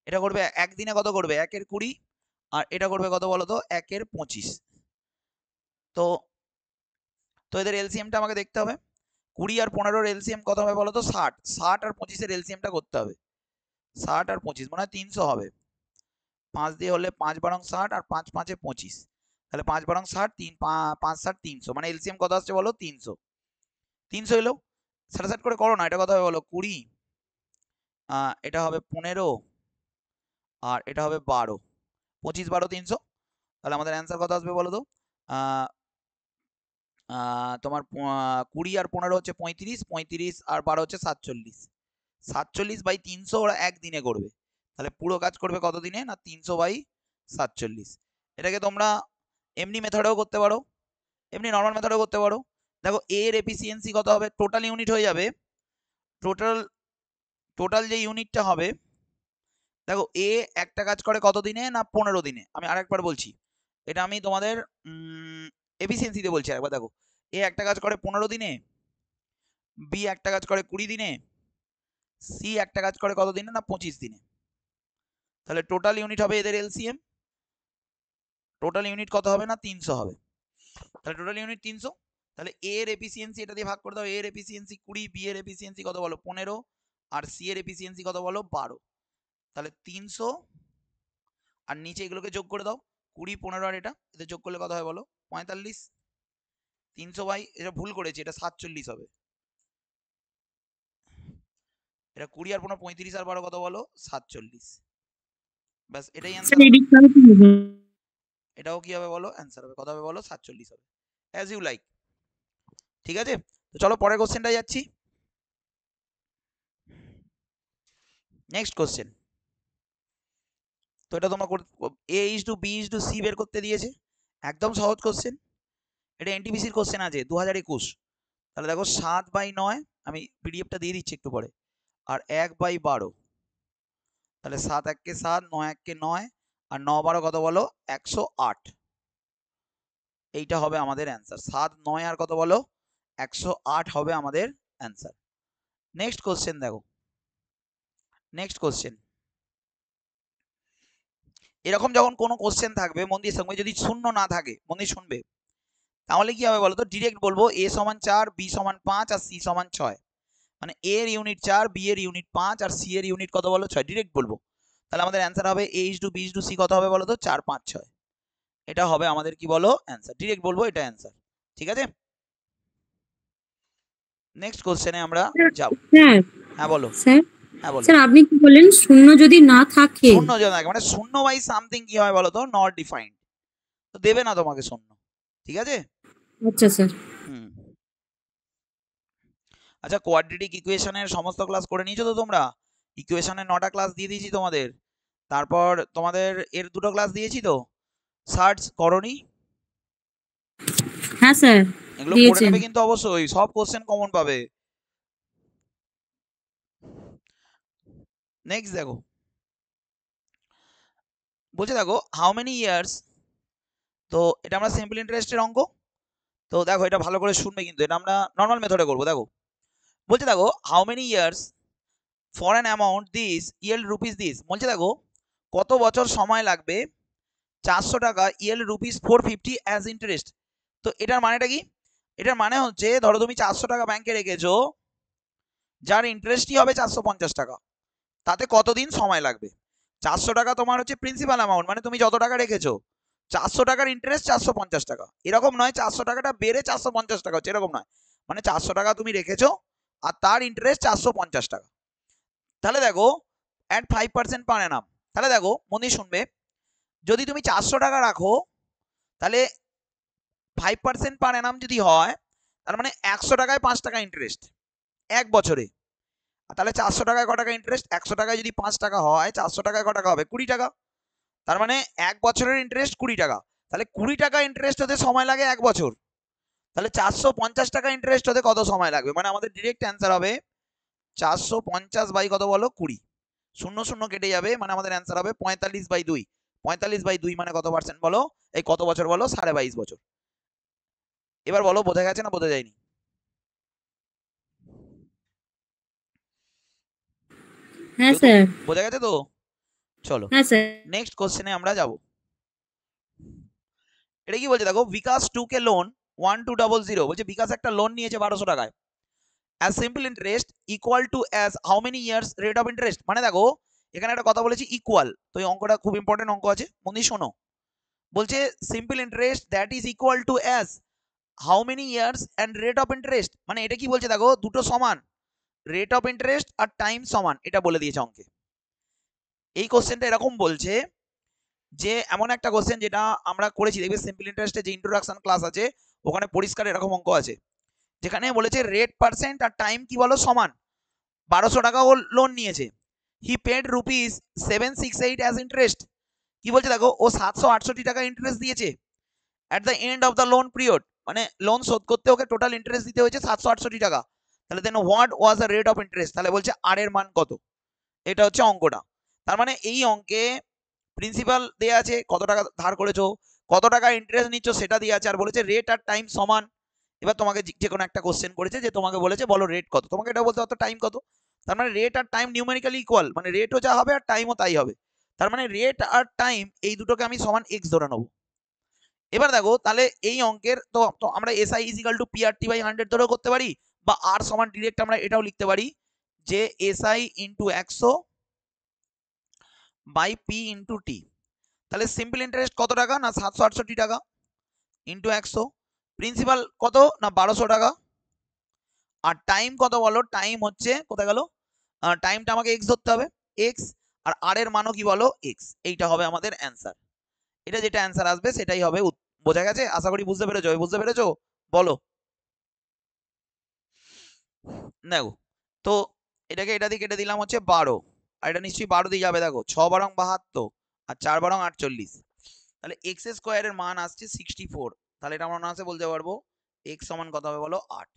এটা করবে একদিনে কত করবে 1 এর 20, আর এটা করবে কত বলো তো 1 এর 25। তো তো এদের এলসিএমটা আমাকে দেখতে হবে। 20 আর 15 এলসিএম কত হবে বলো তো 60। 60 আর 25 এর এলসিএমটা করতে হবে। 60 আর 25 মানে 300 হবে। 5 দিয়ে হলে 5 বারং 60 আর 5 5 25, তাহলে 5 বারং 60, 3 5 60 300, মানে এলসিএম কত আসছে বলো 300। 300 এলো, সাট করে করো না, এটা কত হবে বলো 20, এটা হবে 15, আর এটা হবে 12, 25 12 300। তাহলে আমাদের অ্যান্সার কত আসবে বলো তো, তোমার 20 আর 15 হচ্ছে 35, 35 আর 12 হচ্ছে 47। 47 বাই 300 ওরা একদিনে করবে, তাহলে পুরো কাজ করবে কত দিনে না 300 বাই 47। এটাকে তোমরা এমনি মেথডেও করতে পারো, এমনি নর্মাল মেথডেও করতে পারো। দেখো এর এফিসিয়েন্সি কত হবে, টোটাল ইউনিট হয়ে যাবে, টোটাল যে ইউনিটটা হবে। দেখো এ একটা কাজ করে কত দিনে না 15 দিনে। আমি আরেকবার বলছি, এটা আমি তোমাদের এফিসিয়েন্সিতে বলছি একবার। দেখো এ একটা কাজ করে 15 দিনে, বি একটা কাজ করে 20 দিনে, সি একটা কাজ করে কত দিনে না 25 দিনে। তাহলে টোটাল ইউনিট হবে এদের এলসিএম, টোটাল ইউনিট কত হবে না 300 হবে। তাহলে টোটাল ইউনিট 300। তাহলে এ এর এফিসিয়েন্সি এটা দিয়ে ভাগ করে দাও, এ এর এফিসিয়েন্সি 20, বি এর এফিসিয়েন্সি কত বলো 15, আর সি এর এফিসিয়েন্সি কত বলো 12। তাহলে 300 আর নিচে এগুলোকে যোগ করে দাও, 20 15 আর এটা এতে যোগ করলে কত হয় বলো 45। 300 বাই, এটা ভুল করেছি, এটা 47 হবে। এটা 20 আর 15 35 আর 12 কত বলো 47। ব্যাস এটাই অ্যান্সার হবে। এটাও কি হবে বলো অ্যান্সার হবে, কত হবে বলো 47 হবে, অ্যাজ ইউ লাইক। ঠিক আছে, তো চলো পরের কোশ্চেনটা যাচ্ছি। নেক্সট কোশ্চেন, তো এটা তোমার A is to B is to C বের করতে দিয়েছে, একদম সহজ কোশ্চেন। এটা এনটিপিসির কোশ্চেন আছে 2021। তাহলে দেখো 7 বাই 9, আমি পিডিএফটা দিয়ে দিচ্ছি একটু পরে, আর 1 বাই 12, তাহলে 7 1 কে 7, 9 1 কে 9, আর 9 12 কত বলো 108। এইটা হবে আমাদের অ্যান্সার, 7 9 আর কত বলো 108 হবে আমাদের অ্যান্সার। নেক্সট কোশ্চেন দেখো, নেক্সট কোশ্চেন এরকম যখন কোনো কোশ্চেন থাকবে মন দিয়ে সঙ্গে যদি শূন্য না থাকে, মন দিয়ে শুনবে, তাহলে কি হবে বলো তো, ডিরেক্ট বলবো a সমান 4, b সমান 5, আর c সমান 6। মানে a এর ইউনিট 4, b এর ইউনিট 5, আর c এর ইউনিট কত বলো 6, ডিরেক্ট বলবো। তাহলে আমাদের অ্যান্সার হবে a is to b is to c কত হবে বলো তো 4 5 6। এটা হবে আমাদের কি বলো অ্যান্সার, ডিরেক্ট বলবো এটা অ্যান্সার। ঠিক আছে, নেক্সট কোশ্চেনে আমরা যাব। স্যার, হ্যাঁ বলো। স্যার, হ্যাঁ বলো। স্যার আপনি কি বলেন শূন্য যদি না থাকে? শূন্য যদি থাকে মানে শূন্য বাই সামথিং কি হয় বলো তো, নট ডিফাইন্ড, তো দেবে না তোমাকে শূন্য। ঠিক আছে? আচ্ছা স্যার। হুম। আচ্ছা, কোয়াড্রেটিক ইকুয়েশনের সমস্ত ক্লাস করে নিয়েছো তো তোমরা? ইকুয়েশনের 9টা ক্লাস দিয়ে দিয়েছি তোমাদের। তারপর তোমাদের এর 2টো ক্লাস দিয়েছি তো, সার্চ করনি? হ্যাঁ স্যার, এগুলো করে দিয়েছেন। নেবে কিন্তু অবশ্যই, সব কোশ্চেন কমন পাবে। নেক্সট দেখো, বলছে দেখো হাউ মেনি ইয়ার্স, তো এটা আমরা সিম্পল ইন্টারেস্টের অঙ্ক। তো দেখো এটা ভালো করে শুনবে, কিন্তু এটা আমরা নর্মাল মেথডে করবো। দেখো বলছে দেখো how many years for an amount this yield rupees this, বলছে দেখো কত বছর সময় লাগবে 400 টাকা ইয়েল্ড রুপিস 450 অ্যাজ ইন্টারেস্ট। তো এটার মানেটা কি? এটার মানে হচ্ছে ধরো তুমি 400 টাকা ব্যাংকে রেখেছো, যার ইন্টারেস্টই হবে 450 টাকা, তাতে কতদিন সময় লাগবে? 400 টাকা তোমার হচ্ছে প্রিন্সিপাল অ্যামাউন্ট, মানে তুমি যত টাকা রেখেছো, 400 টাকার ইন্টারেস্ট 450 টাকা, এরকম নয় 400 টাকাটা বেড়ে 450 টাকা হচ্ছে, এরকম নয়। মানে 400 টাকা তুমি রেখেছো আর তার ইন্টারেস্ট 450 টাকা। তাহলে দেখো অ্যাট 5% পার অ্যানাম, তাহলে দেখো মন দিয়ে শুনবে, যদি তুমি 400 টাকা রাখো, তাহলে 5% পার অ্যানাম যদি হয়, তার মানে 100 টাকায় 5 টাকা ইন্টারেস্ট এক বছরে। তাহলে 400 টাকায় ক টাকা ইন্টারেস্ট? 100 টাকায় যদি 5 টাকা হয়, 400 টাকায় ক টাকা হবে? 20 টাকা। তার মানে এক বছরের ইন্টারেস্ট 20 টাকা। তাহলে 20 টাকা ইন্টারেস্ট হতে সময় লাগে 1 বছর। তাহলে 450 টাকা ইন্টারেস্ট হতে কত সময় লাগবে? মানে আমাদের ডিরেক্ট অ্যান্সার হবে 450 বাই কত বলো? 20। শূন্য শূন্য কেটে যাবে, মানে আমাদের অ্যান্সার হবে 45/2। 45/2 মানে কত পার্সেন্ট বলো? এই কত বছর বলো? 22.5 বছর। এবার বলো বোঝা গেছে না বোঝা যায়নি? হ্যাঁ কেউ তো স্যার। বোঝা গেছে তো? চলো হ্যাঁ স্যার। নেক্সট কোশ্চেনে আমরা যাব। এটা কি বলছে দেখো, বিকাশ 2K লোন 1200, বলছে বিকাশ একটা লোন নিয়েছে 1200 টাকায়, as simple interest equal to as how many years rate of interest. মানে দেখো এখানে একটা কথা বলেছি ইকুয়াল, তো এই অঙ্কটা খুব ইম্পর্টেন্ট অঙ্ক আছে, মন দিয়ে শোনো। বলছে simple interest that is equal to as how many years and rate of interest. মানে এটা কি বলছে দেখো, দুটো সমান, রেট অফ ইন্টারেস্ট আর টাইম সমান, এটা বলে দিয়েছে অঙ্কে। এই কোশ্চেনটা এরকম বলছে যে এমন একটা কোশ্চেন যেটা আমরা করেছি, দেখবে সিম্পল ইন্টারেস্টে যে ইন্ট্রোডাকশন ক্লাস আছে ওখানে পরিষ্কার এরকম অঙ্ক আছে, যেখানে বলেছে রেট পার্সেন্ট আর টাইম কি বলো সমান। 1200 টাকা ও লোন নিয়েছে, he paid rupees 768 as interest. কি বলছে দেখো, ও 768 টাকা ইন্টারেস্ট দিয়েছে at the end of the loan period, মানে লোন শোধ করতে ওকে টোটাল ইন্টারেস্ট দিতে হয়েছে 768 টাকা। তাহলে then what was the rate of interest, তাহলে বলছে আর এর মান কত। এটা হচ্ছে অঙ্কটা। তার মানে এই অঙ্কে প্রিন্সিপাল দেয়া আছে, কত টাকা ধার করেছো, কত টাকা ইন্টারেস্ট নিচ্ছ সেটা দিয়ে আছে, আর বলেছে রেট আর টাইম সমান। এবার তোমাকে যে কোনো একটা কোশ্চেন করেছে যে তোমাকে বলেছে বলো রেট কত, তোমাকে এটা বলতে হতো টাইম কত। তার মানে রেট আর টাইম নিউমেরিক্যালি ইকুয়াল, মানে রেটও যা হবে আর টাইমও তাই হবে। তার মানে রেট আর টাইম এই দুটোকে আমি সমান এক্স ধরে নেবো। এবার দেখো তাহলে এই অঙ্কের তো আমরা SI equal to PRT by 100 ধরেও করতে পারি, বা আর সমান ডিরেক্ট আমরা এটাও লিখতে পারি যে SI into 100 by P into T. তাহলে সিম্পল ইন্টারেস্ট কত টাকা? না 768 টাকা ইন্টু 100। প্রিন্সিপাল কত? না 1200 টাকা। আর টাইম কত বলো? টাইম হচ্ছে কোথায় গেল, টাইমটা আমাকে এক্স ধরতে হবে, এক্স। আর আর এর মানও কি বলো? এক্স। এইটা হবে আমাদের অ্যান্সার। এটা যেটা অ্যান্সার আসবে সেটাই হবে। বোঝা গেছে? আশা করি বুঝতে পেরেছো। বুঝতে পেরেছো বলো। দেখো তো এটাকে এটা দিয়ে কেটে দিলাম হচ্ছে 12, আর এটা নিশ্চয়ই 12 দিয়ে যাবে। দেখো 6 × 72 আর 4 × 48, তাহলে এক্স স্কোয়ারের মান আসছে 64। তাহলে এটা আমরা অনায়াসে বলতে পারবো এক্স সমান কত হবে বলো? 8।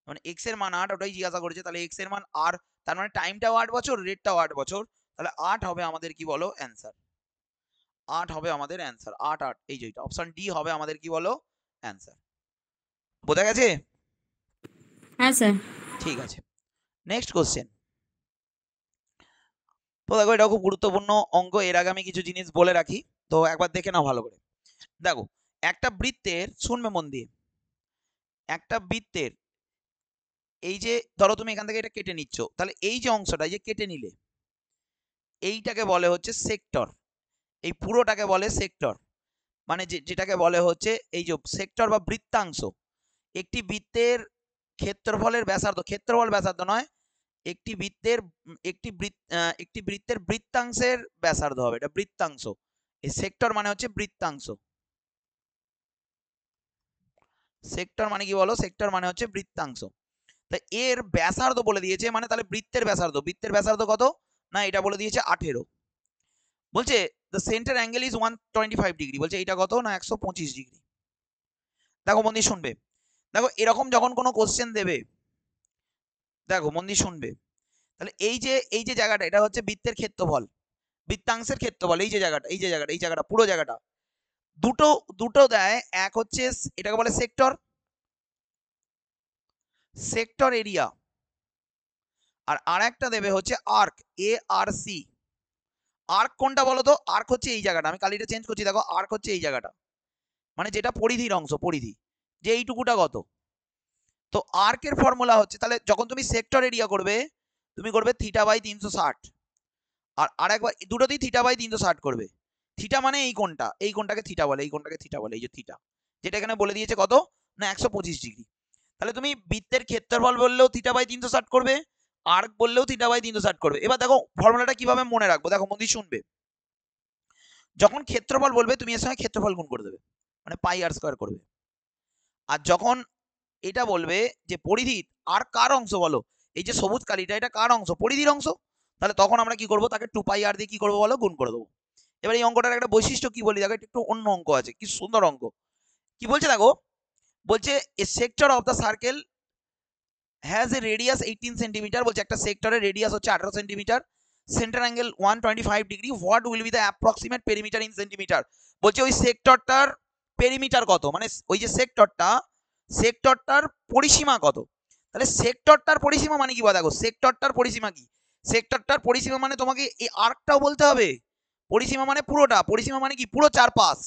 মানে এক্স এর মান 8, ওটাই জিজ্ঞাসা করেছে, তাহলে এক্স এর মান আর, তার মানে টাইমটাও 8 বছর, রেটটাও 8 বছর, তাহলে 8 হবে আমাদের কি বলো? অ্যান্সার। 8 হবে আমাদের অ্যান্সার। 8 8, এই যে অপশন ডি হবে আমাদের কি বলো? অ্যান্সার। বোঝা গেছে? হ্যাঁ স্যার। ঠিক আছে, নেক্সট কোশ্চেন। তো দেখো এটা খুব গুরুত্বপূর্ণ অঙ্ক, এর আগে আমি কিছু জিনিস বলে রাখি, তো একবার দেখে নাও ভালো করে। দেখো একটা বৃত্তের, শুনবে মন দিয়ে, একটা বৃত্তের এই যে ধরো তুমি এখান থেকে এটা কেটে নিচ্ছ, তাহলে এই যে অংশটা যে কেটে নিলে এইটাকে বলে হচ্ছে সেক্টর, এই পুরোটাকে বলে সেক্টর। মানে যেটাকে বলে হচ্ছে এই যে সেক্টর বা বৃত্তাংশ। একটি বৃত্তের ক্ষেত্রফলের ব্যাসার্ধ, ক্ষেত্রফল ব্যাসার্ধ নয়, একটি বৃত্তের একটি বৃত্তের বৃত্তাংশের ব্যাসার্ধ হবে, এটা বৃত্তাংশ। এই সেক্টর মানে হচ্ছে বৃত্তাংশ। সেক্টর মানে কি বলো? সেক্টর মানে হচ্ছে বৃত্তাংশ। তা এর ব্যাসার্ধ বলে দিয়েছে, মানে তাহলে বৃত্তের ব্যাসার্ধ, বৃত্তের ব্যাসার্ধ কত? না এটা বলে দিয়েছে 18। বলছে the centre angle is 125 degree, বলছে এটা কত? না 125 ডিগ্রি। দেখো মন দিয়ে শুনবে, দেখো এরকম যখন কোনো কোশ্চেন দেবে, দেখো মন দিয়ে শুনবে, তাহলে এই যে জায়গাটা, এটা হচ্ছে বৃত্তের ক্ষেত্রফল, বৃত্তাংশের ক্ষেত্রফল, এই যে জায়গাটা, এই যে জায়গাটা, এই জায়গাটা, পুরো জায়গাটা, দুটো দুটো দেয়। এক হচ্ছে এটাকে বলে সেক্টর, সেক্টর এরিয়া, আর আরেকটা দেবে হচ্ছে আর্ক, ARC। আর্ক কোনটা বলো তো? আর্ক হচ্ছে এই জায়গাটা, আমি কালিটা চেঞ্জ করছি, দেখো আর্ক হচ্ছে এই জায়গাটা, মানে যেটা পরিধির অংশ, পরিধি, যে এইটুকুটা কত। তো আর্কের ফর্মুলা হচ্ছে, তাহলে যখন তুমি সেক্টর এরিয়া করবে, তুমি করবে θ/360, আর আরেকবার দুটোতেই θ/360 করবে। থিটা মানে এই কোণটা, এই কোণটাকে থিটা বলে, এই কোণটাকে থিটা বলে, এই যে থিটা, যেটা এখানে বলে দিয়েছে কত? না 125 ডিগ্রি। তাহলে তুমি বৃত্তের ক্ষেত্রফল বললেও θ/360 করবে, আর্ক বললেও θ/360 করবে। এবার দেখো ফর্মুলাটা কিভাবে মনে রাখবো, দেখো মন দিয়ে শুনবে। যখন ক্ষেত্রফল বলবে তুমি এর সঙ্গে ক্ষেত্রফল গুণ করে দেবে, মানে πr² করবে। আর যখন এটা বলবে যে পরিধি, আর কার অংশ বলো, এই যে সবুজ কালিটা, এটা কার অংশ? পরিধির অংশ। তাহলে তখন আমরা কি করব? তাকে 2πr দিয়ে কি করবো বলো? গুণ করে দেবো। এবার এই অঙ্কটার একটা বৈশিষ্ট্য কি বলি, দেখো একটু অন্য অঙ্ক আছে, কি সুন্দর অঙ্ক। কি বলছে দেখো, বলছে a sector of the circle has a radius 18 centimetre, বলছে একটা সেক্টরের রেডিয়াস হচ্ছে 18 centimetre, centre angle 125 degree, what will be the approximate perimeter in centimetre. বলছে ওই সেক্টরটার পেরিমিটার কত, মানে ওই যে সেক্টরটার পরিসীমা কত। তাহলে সেক্টরটার পরিসীমা মানে কি বল, দেখো সেক্টরটার পরিসীমা কি, সেক্টরটার পরিসীমা মানে তোমাকে এই আর্কটাও বলতে হবে, পরিসীমা মানে পুরোটা, পরিসীমা মানে কি পুরো চারপাশ।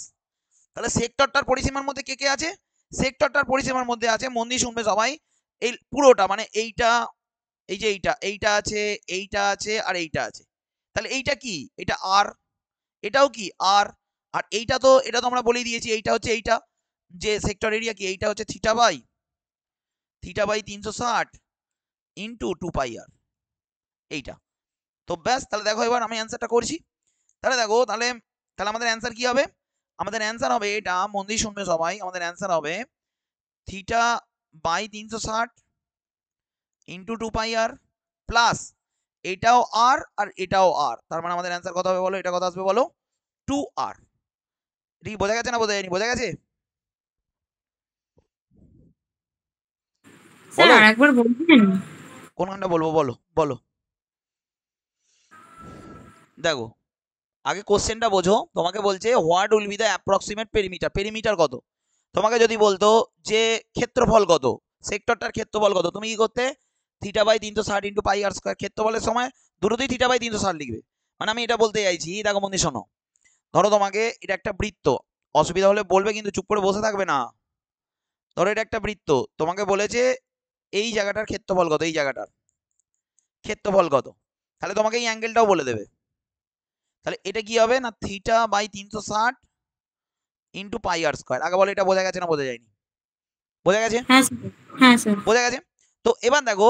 তাহলে সেক্টরটার পরিসীমার মধ্যে কে কে আছে? সেক্টরটার পরিসীমার মধ্যে আছে, মন দিয়ে শুনবে সবাই, এই পুরোটা, মানে এইটা, এই যে এইটা আছে, এইটা আছে, আর এইটা আছে। তাহলে এইটা কি? এটা আর, এটাও কি আর, আর এইটা তো, এটা তো আমরা বলেই দিয়েছি, এইটা হচ্ছে এইটা, যে সেক্টর এরিয়া কি, এইটা হচ্ছে θ/360 ইন্টু 2πr, এইটা। তো ব্যাস, তাহলে দেখো এবার আমি অ্যান্সারটা করছি। তাহলে দেখো, তাহলে তাহলে আমাদের অ্যান্সার কি হবে? আমাদের অ্যান্সার হবে এটা, মন দিয়ে শুনবে সবাই, আমাদের অ্যান্সার হবে θ/360 ইন্টু 2πr প্লাস এটাও আর, আর এটাও আর, তার মানে আমাদের অ্যান্সার কত হবে বলো? এটা কত আসবে বলো? 2r। ঠিক বোঝা গেছে না বোঝা যায়নি? বোঝা গেছে? স্যার বলো আরেকবার বলবেন? কোনখানটা বলবো, বলো বলো। দেখো আগে কোশ্চেনটা বোঝো, তোমাকে বলছে what will be the approximate perimeter, perimeter কত। তোমাকে যদি বলতো যে ক্ষেত্রফল কত, সেক্টরটার ক্ষেত্রফল কত, তুমি কি করতে? θ/360 ইন্টু πr², ক্ষেত্রফলের সময় দুটোতেই θ/360 লিখবে। মানে আমি এটা বলতে চাইছি, দেখো বন্ধু শোনো, ধরো তোমাকে এটা একটা বৃত্ত, অসুবিধা হলে বলবে, কিন্তু চুপ করে বসে থাকবে না। ধরো এটা একটা বৃত্ত, তোমাকে বলেছে এই জায়গাটার ক্ষেত্রফল কত, এই জায়গাটার ক্ষেত্রফল কত, তাহলে তোমাকে এই অ্যাঙ্গেলটাও বলে দেবে। তাহলে এটা কি হবে না θ/360 ইন্টু πr²। আগে বলো এটা বোঝা গেছে না বোঝা যায়নি? বোঝা গেছে? হ্যাঁ স্যার। হ্যাঁ স্যার। বোঝা গেছে? তো এবার দেখো,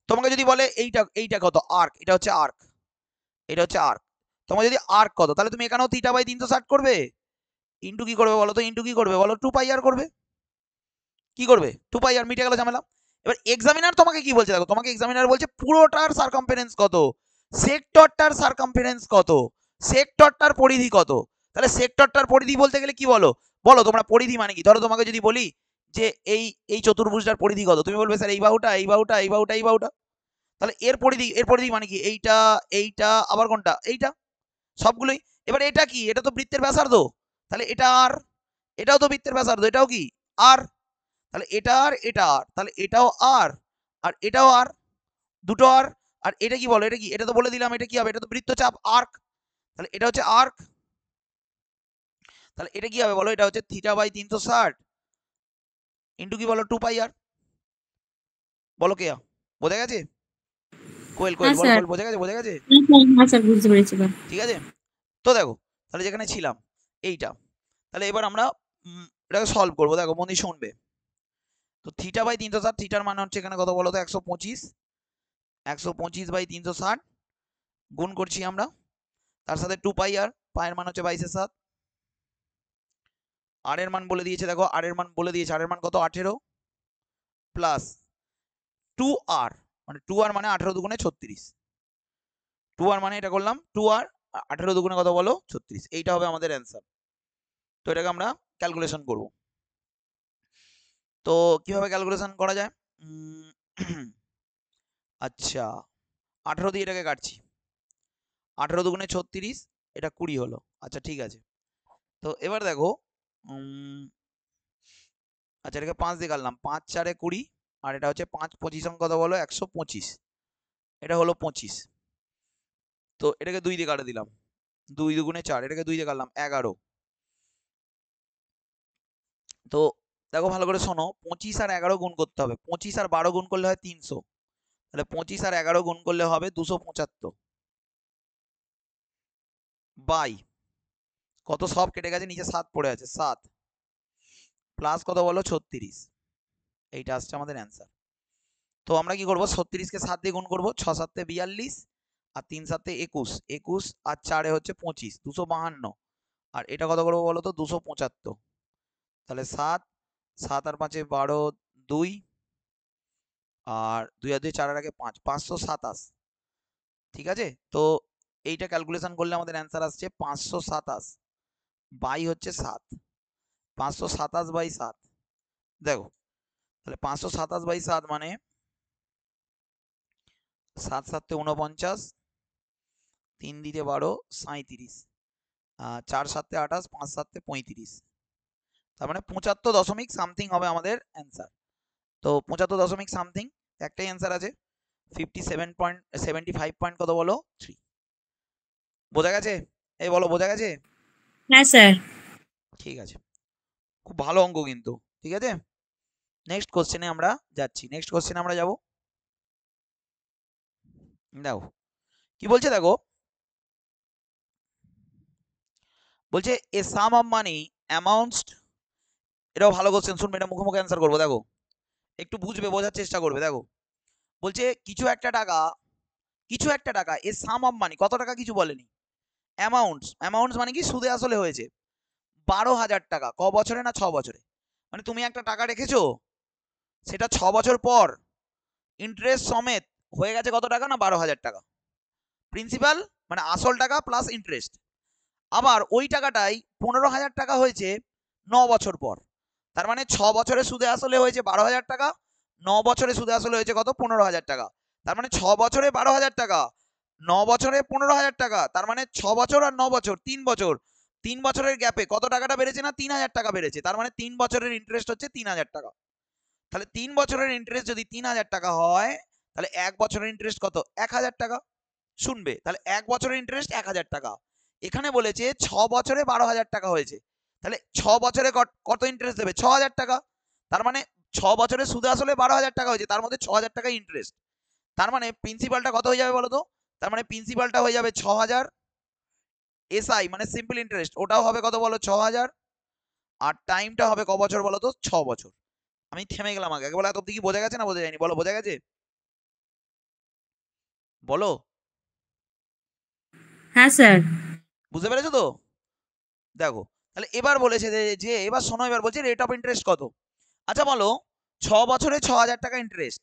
তোমাকে যদি বলে এইটা, এইটা কত আর্ক, এটা হচ্ছে আর্ক, এটা হচ্ছে আর্ক, তোমাকে যদি আর্ক কত, তাহলে তুমি এখানেও θ/360 করবে, ইন্টু কি করবে বলো তো? ইন্টু কি করবে বলো? 2πr করবে। কি করবে? 2πr, মিটে গেল ঝামেলা। এবার এক্সামিনার তোমাকে কি বলছে, দেখো তোমাকে এক্সামিনার বলছে পুরোটার সারকামফারেন্স কত, সেক্টরটার সারকামফারেন্স কত, সেক্টরটার পরিধি কত। তাহলে সেক্টরটার পরিধি বলতে গেলে কি বলো, বলো তোমরা পরিধি মানে কি? ধরো তোমাকে যদি বলি যে এই এই চতুর্ভুজটার পরিধি কত, তুমি বলবে স্যার এই বাহুটা, এই বাহুটা, এই বাহুটা, এই বাহুটা। তাহলে এর পরিধি মানে কি? এইটা, এইটা, আবার কোনটা? এইটা, সবগুলোই। এবার এটা কি? এটা তো বৃত্তের ব্যাসার্ধ, তাহলে এটা আর, এটাও তো বৃত্তের ব্যাসার্ধ, এটাও কি আর, তাহলে এটা আর, এটা আর, তাহলে এটাও আর, আর এটাও আর, দুটো আর। আর এটা কি বলো? এটা কি? এটা তো বলে দিলাম, এটা কি হবে? এটা তো বৃত্তচাপ আর্ক, তাহলে এটা হচ্ছে আর্ক। তাহলে এটা কি হবে বলো? এটা হচ্ছে θ/360 ইন্টু কি বলো? 2πr। বলো কেয়া? বোঝা গেছে? কোয়েল কোয়েল হ্যাঁ বলো, স্যার। কোয়েল বোঝা গেছে? বোঝা গেছে? হ্যাঁ স্যার, হ্যাঁ স্যার, বুঝতে পেরেছি এবার। ঠিক আছে। তো দেখো, তাহলে যেখানে ছিলাম এইটা, তাহলে এবার আমরা এটাকে সলভ করবো। দেখো মন দিয়ে শুনবে। তো θ/360, থিটার মান হচ্ছে এখানে কত বলো তো? 125, 125/360 গুণ করছি আমরা, তার সাথে 2πr, পায়ের মান হচ্ছে 22/7, আর এর মান বলে দিয়েছে, দেখো আর এর মান বলে দিয়েছে, আর এর মান কত 18 প্লাস 2r, মানে 2r মানে 18 দুগুণে 36, 2r মানে এটা করলাম 2r, 18 দুগুণে কত বলো 36, এইটা হবে আমাদের অ্যান্সার। তো এটাকে আমরা ক্যালকুলেশন করব। তো কিভাবে ক্যালকুলেশন করা যায়? আচ্ছা 18 দিয়ে এটাকে কাটছি, 18 দুগুণে 36, এটা 20 হলো। আচ্ছা ঠিক আছে, তো এবার দেখো আচ্ছা এটাকে 5 দিয়ে কাটলাম, 5 4 20, আর এটা হচ্ছে 5 25 কত বলো 125, এটা হলো 25। তো এটাকে 2 দিয়ে কাটে দিলাম, 2 দুগুণে 4, এটাকে 2 দিয়ে কাটলাম 11। তো দেখো ভালো করে শোনো, 25 আর 11 গুণ করতে হবে, 25 আর 12 গুণ করলে হয় 300, তাহলে 25 আর 11 গুণ করলে হবে 275 বাই কত, সব কেটে গেছে, নিচে 7 পড়ে আছে, 7 প্লাস কত বলো 36, এইটা আসছে আমাদের অ্যান্সার। তো আমরা কি করবো, 36 কে 7 দিয়ে গুণ করবো, 6 7 42, আর 3 7 21, 21 আর 4 হচ্ছে 25, 252, আর এটা কত করবো বলো তো 275, তাহলে 7 7 আর 5 12, 2, আর 2 আর 2 4 আর আগে 5, 527। ঠিক আছে, তো এইটা ক্যালকুলেশন করলে আমাদের অ্যান্সার আসছে 527 বাই হচ্ছে 7, 527 বাই 7, দেখো তাহলে 527 বাই 7 মানে 7 7 49, 3 দিতে 12 37, 4 7 28, 5 7 35, তার মানে 75 দশমিক সামথিং হবে আমাদের অ্যান্সার। তো 75 দশমিক সামথিং একটাই অ্যান্সার আছে, 57.75 পয়েন্ট কত বলো 3। বোঝা গেছে? এই বলো বোঝা গেছে? হ্যাঁ স্যার। ঠিক আছে, খুব ভালো অঙ্ক কিন্তু। ঠিক আছে, নেক্সট কোশ্চেনে আমরা যাচ্ছি, নেক্সট কোশ্চেনে আমরা যাব। দেখো কি বলছে, দেখো বলছে এ সাম অফ মানি অ্যামাউন্টস, এটাও ভালো কোশ্চেন, শুনবে, এটা মুখে মুখে অ্যান্সার করবো, দেখো একটু বুঝবে, বোঝার চেষ্টা করবে। দেখো বলছে কিছু একটা টাকা, কিছু একটা টাকা এ সাম অফ মানি, কত টাকা কিছু বলেনি, অ্যামাউন্টস, অ্যামাউন্টস মানে কি সুদে আসলে হয়েছে 12,000 টাকা, ক বছরে না 6 বছরে, মানে তুমি একটা টাকা রেখেছো, সেটা 6 বছর পর ইন্টারেস্ট সমেত হয়ে গেছে কত টাকা না 12,000 টাকা, প্রিন্সিপাল মানে আসল টাকা প্লাস ইন্টারেস্ট। আবার ওই টাকাটাই 15,000 টাকা হয়েছে 9 বছর পর, তার মানে 6 বছরে সুদে আসলে হয়েছে 12,000 টাকা, 9 বছরে সুদে আসলে হয়েছে কত 15,000 টাকা, তার মানে 6 বছরে 12,000 টাকা, 9 বছরে 15,000 টাকা, তার মানে 6 বছর আর 9 বছর 3 বছর, 3 বছরের গ্যাপে কত টাকাটা বেড়েছে না 3,000 টাকা বেড়েছে, তার মানে 3 বছরের ইন্টারেস্ট হচ্ছে 3,000 টাকা। তাহলে 3 বছরের ইন্টারেস্ট যদি 3,000 টাকা হয়, তাহলে 1 বছরের ইন্টারেস্ট কত 1,000 টাকা। শুনবে, তাহলে 1 বছরের ইন্টারেস্ট 1,000 টাকা, এখানে বলেছে 6 বছরে 12,000 টাকা হয়েছে, তাহলে 6 বছরে কত ইন্টারেস্ট দেবে 6,000 টাকা, তার মানে 6 বছরে সুদে আসলে 12,000 টাকা হয়েছে, তার মধ্যে 6,000 টাকা ইন্টারেস্ট, তার মানে প্রিন্সিপালটা কত হয়ে যাবে বলো তো, তার মানে প্রিন্সিপালটা হয়ে যাবে 6,000, এসআই মানে সিম্পল ইন্টারেস্ট ওটাও হবে কত বলো 6,000, আর টাইমটা হবে ক বছর বলো তো 6 বছর। আমি থেমে গেলাম আগে বলো, এত কি বোঝা গেছে না বোঝা যায়নি, বলো বোঝা গেছে বলো, হ্যাঁ স্যার। বুঝতে পেরেছো তো? দেখো তাহলে এবার বলেছে যে এবার শোনো, এবার বলছে রেট অফ ইন্টারেস্ট কত। আচ্ছা বলো 6 বছরে 6,000 টাকা ইন্টারেস্ট,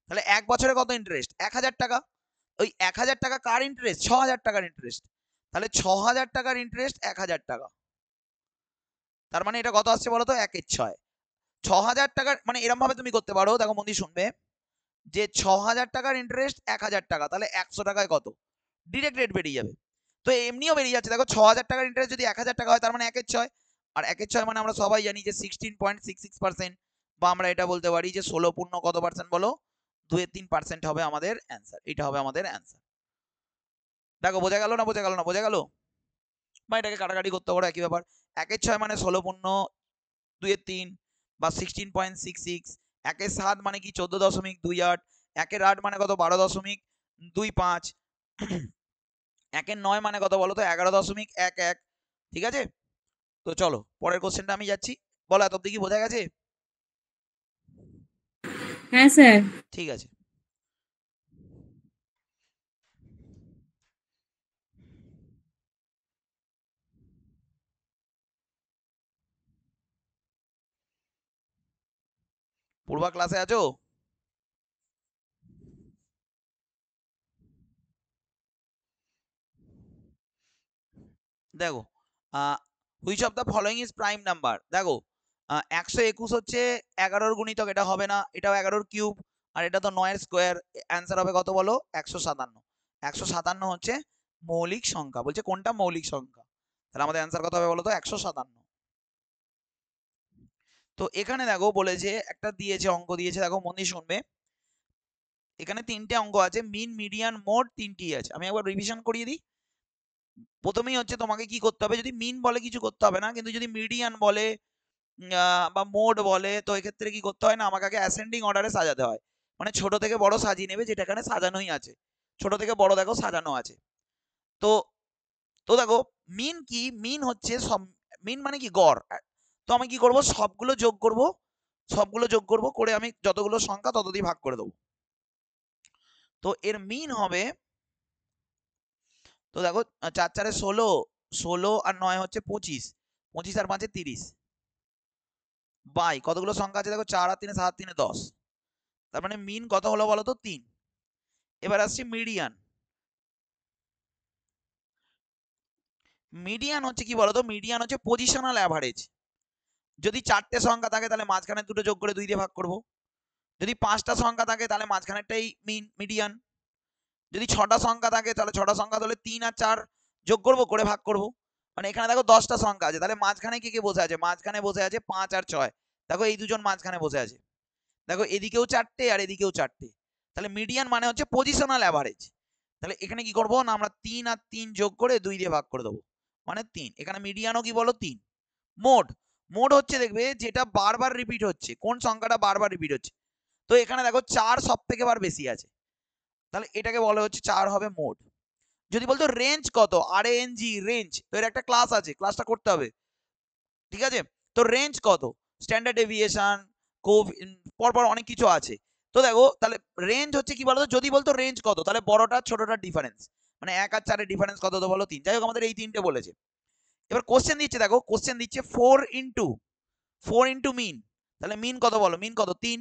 তাহলে 1 বছরে কত ইন্টারেস্ট 1,000 টাকা, ওই 1,000 টাকা কার ইন্টারেস্ট 6,000 টাকার ইন্টারেস্ট, তাহলে 6,000 টাকার ইন্টারেস্ট 1,000 টাকা, তার মানে এটা কত আসছে বলো তো 1/6, 6,000 টাকার মানে এরকম ভাবে তুমি করতে পারো, দেখো মন্দির শুনবে, যে 6,000 টাকার ইন্টারেস্ট 1,000 টাকা, তাহলে 100 টাকায় কত, ডিরেক্ট রেট বেরিয়ে যাবে। তো এমনিও বেরিয়ে যাচ্ছে, দেখো 6,000 টাকার ইন্টারেস্ট যদি 1,000 টাকা হয়, তার মানে 1/6, আর 1/6 মানে আমরা সবাই জানি যে 16.66%, বা আমরা এটা বলতে পারি যে 16 পূর্ণ কত পার্সেন্ট বলো 2-3% হবে আমাদের অ্যান্সার, এটা হবে আমাদের অ্যান্সার। দেখো বোঝা গেল না বোঝা গেল না বোঝা গেল, বা এটাকে কাটাকাটি করতে পারো একই ব্যাপার, 1/6 মানে 16 পূর্ণ 2/3 বা 16.66, 1/7 মানে কি 14.28, 1/8 মানে কত 12.25, 1/9 মানে কত বলো তো 11.11। ঠিক আছে, তো চলো পরের কোশ্চেনটা আমি যাচ্ছি, বলো এত অব্দি কি বোঝা গেছে? হ্যাঁ স্যার। ঠিক আছে, পূর্বা ক্লাসে আছো? দেখো which of the following is prime number. দেখো 121 হচ্ছে 11-র গুণিতক, এটা হবে না, এটাও 11-র কিউব, আর এটা তো 9-এর স্কোয়ার। অ্যান্সার হবে কত বলো? 157। 157 হচ্ছে মৌলিক সংখ্যা। বলছে কোনটা মৌলিক সংখ্যা, তাহলে আমাদের অ্যান্সার কত হবে বলো তো? 157। তো এখানে দেখো বলেছে, একটা দিয়েছে, অঙ্ক দিয়েছে, দেখো মন দিয়ে শুনবে। এখানে 3টে অঙ্ক আছে, মিন, মিডিয়ান, মোড, 3টি আছে। আমি একবার রিভিশন করিয়ে দিই। প্রথমেই হচ্ছে তোমাকে কি করতে হবে, যদি মিন বলে কিছু করতে হবে না, কিন্তু যদি মিডিয়ান বলে বা মোড বলে, তো এক্ষেত্রে কি করতে হয় না, আমাকে আগে অ্যাসেন্ডিং অর্ডারে সাজাতে হয়। মানে ছোট থেকে বড় সাজিয়ে নেবে, যেটা এখানে সাজানোই আছে। ছোট থেকে বড় দেখো সাজানো আছে। তো তো দেখো মিন কি, মিন হচ্ছে সব, মিন মানে কি গড়। তো আমি কি করব, সবগুলো যোগ করব, সবগুলো যোগ করব, করে আমি যতগুলো সংখ্যা তত দিয়ে ভাগ করে দেবো। তো এর মিন হবে, তো দেখো 4 4 16, 16 আর 9 হচ্ছে 25, 25 আর 5 30, বাই কতগুলো সংখ্যা আছে দেখো, 4 আর 3 7 3 10। তার মানে মিন কত হলো বলো তো? 3। এবার আসছি মিডিয়ান। মিডিয়ান হচ্ছে কি বলতো? মিডিয়ান হচ্ছে পজিশনাল অ্যাভারেজ। যদি 4টে সংখ্যা থাকে তাহলে মাঝখানে দুটো যোগ করে 2 দিয়ে ভাগ করব। যদি 5টা সংখ্যা থাকে তাহলে মাঝখানেরটাই মিডিয়ান। যদি 6টা সংখ্যা থাকে তাহলে 6টা সংখ্যা তাহলে 3 আর 4 যোগ করব, করে ভাগ করব। মানে এখানে দেখো 10টা সংখ্যা আছে, তাহলে মাঝখানে কে কে বসে আছে? মাঝখানে বসে আছে 5 আর 6। দেখো এই দুজন মাঝখানে বসে আছে। দেখো এদিকেও 4টে আর এদিকেও 4টে। তাহলে মিডিয়ান মানে হচ্ছে পজিশনাল অ্যাভারেজ। তাহলে এখানে কি করবো না, আমরা 3 আর 3 যোগ করে 2 দিয়ে ভাগ করে দেবো, মানে 3। এখানে মিডিয়ানও কি বলো? 3। মোড, মোড হচ্ছে দেখবে যেটা বারবার রিপিট হচ্ছে, কোন সংখ্যাটা বারবার রিপিট হচ্ছে। তো এখানে দেখো 4 সব থেকে বার বেশি আছে, তাহলে এটাকে বলা হচ্ছে 4 হবে মোড। যদি বলতো রেঞ্জ কত, RANG, রেঞ্জ, তো এর একটা ক্লাস আছে, ক্লাসটা করতে হবে, ঠিক আছে? তো রেঞ্জ কত, স্ট্যান্ডার্ড ডেভিয়েশন, পরপর অনেক কিছু আছে। তো দেখো তাহলে রেঞ্জ হচ্ছে কি বলতো, যদি বলতো রেঞ্জ কত, তাহলে বড়টা ছোটটার ডিফারেন্স, মানে 1 আর 4-এর ডিফারেন্স কত তো বলো? 3। যাই হোক আমাদের এই 3টে বলেছে। এবার কোশ্চেন দিচ্ছে, দেখো কোশ্চেন দিচ্ছে 4 ইন্টু মিন, তাহলে মিন কত বলো? মিন কত? 3।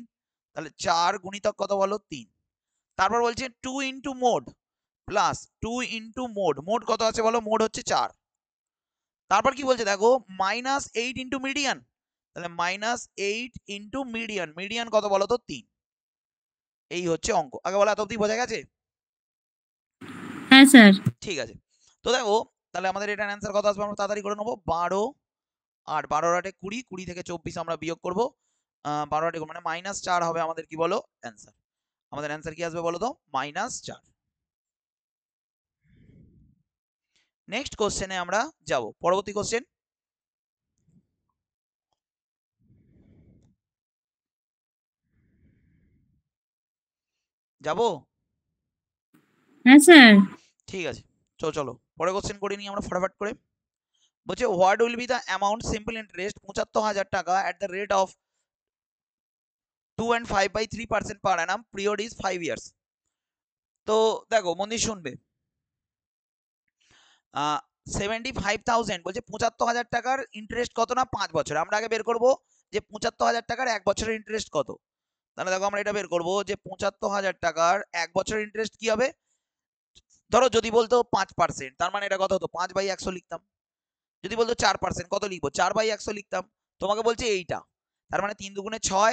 তাহলে 4 গুণিতক কত বলো? 3। তারপর বলছে 2 into mode plus 2 into mode, mode কত আছে বলো? মোড হচ্ছে 4। তারপর কি বলছে দেখো, -8 ইন্টু মিডিয়ান, তাহলে -8 ইন্টু মিডিয়ান, মিডিয়ান কত বলো তো? 3। এই হচ্ছে অঙ্ক। আগে বলো এত অব্দি বোঝা গেছে? হ্যাঁ স্যার। ঠিক আছে। তো দেখো তাহলে আমাদের এটার অ্যান্সার কত আসবে, আমরা তাড়াতাড়ি করে নেবো। 12 আর 12 8 20, 20 থেকে 24 আমরা বিয়োগ করব। 12 8 মানে -4 হবে আমাদের কি বলো অ্যান্সার। আমাদের অ্যান্সার কি আসবে বলো তো? -4। নেক্সট কোশ্চেনে আমরা যাব, পরবর্তী কোশ্চেন যাব। হ্যাঁ স্যার। ঠিক আছে, চলো পরের কোশ্চেন করে নিই আমরা ফটাফট করে। বলছে what will be the amount simple interest 75,000 টাকা at the rate of 2 and 5/3% per Anam, period is 5 years. তো দেখো মন দিয়ে শুনবে। 75,000 বলছে 75,000 টাকার ইন্টারেস্ট কত না 5 বছরে। আমরা আগে বের করব যে 75,000 টাকার 1 বছরের ইন্টারেস্ট কত। তাহলে দেখো আমরা এটা বের করব যে 75,000 টাকার 1 বছরের ইন্টারেস্ট কি হবে। ধরো যদি বলতো 5%, তার মানে এটা কত হতো? 5/100 লিখতাম। যদি বলতো 4%, কত লিখবো? 4/100 লিখতাম। তোমাকে বলছে এইটা, তার মানে 3 দুগুণে 6,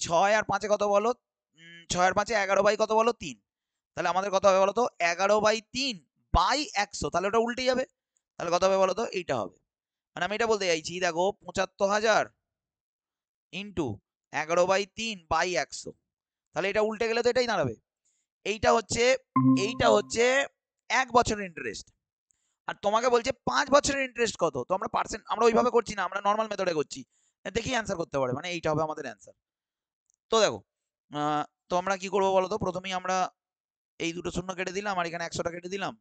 6 আর 5 কত বলো? 6 আর 5 11 বাই কত বলো? 3। তাহলে আমাদের কত হবে বলো তো? 11/3/100, তাহলে ওটা উল্টে যাবে। তাহলে কত হবে বলো তো? এইটা হবে। মানে আমি এটা বলতে চাইছি, দেখো 75,000 ইন্টু 11/3/100, তাহলে এটা উল্টে গেলে তো এটাই দাঁড়াবে। এইটা হচ্ছে 1 বছরের ইন্টারেস্ট। আর তোমাকে বলছে 5 বছরের ইন্টারেস্ট কত। তো আমরা পার্সেন্ট, আমরা ওইভাবে করছি না, আমরা নর্মাল মেথডে করছি, দেখি অ্যান্সার করতে পারে, মানে এইটা হবে আমাদের অ্যান্সার। তো দেখো তো আমরা কি করবো বলো তো? প্রথমেই আমরা এই দুটো শূন্য কেটে দিলাম আর এখানে 100টা কেটে দিলাম।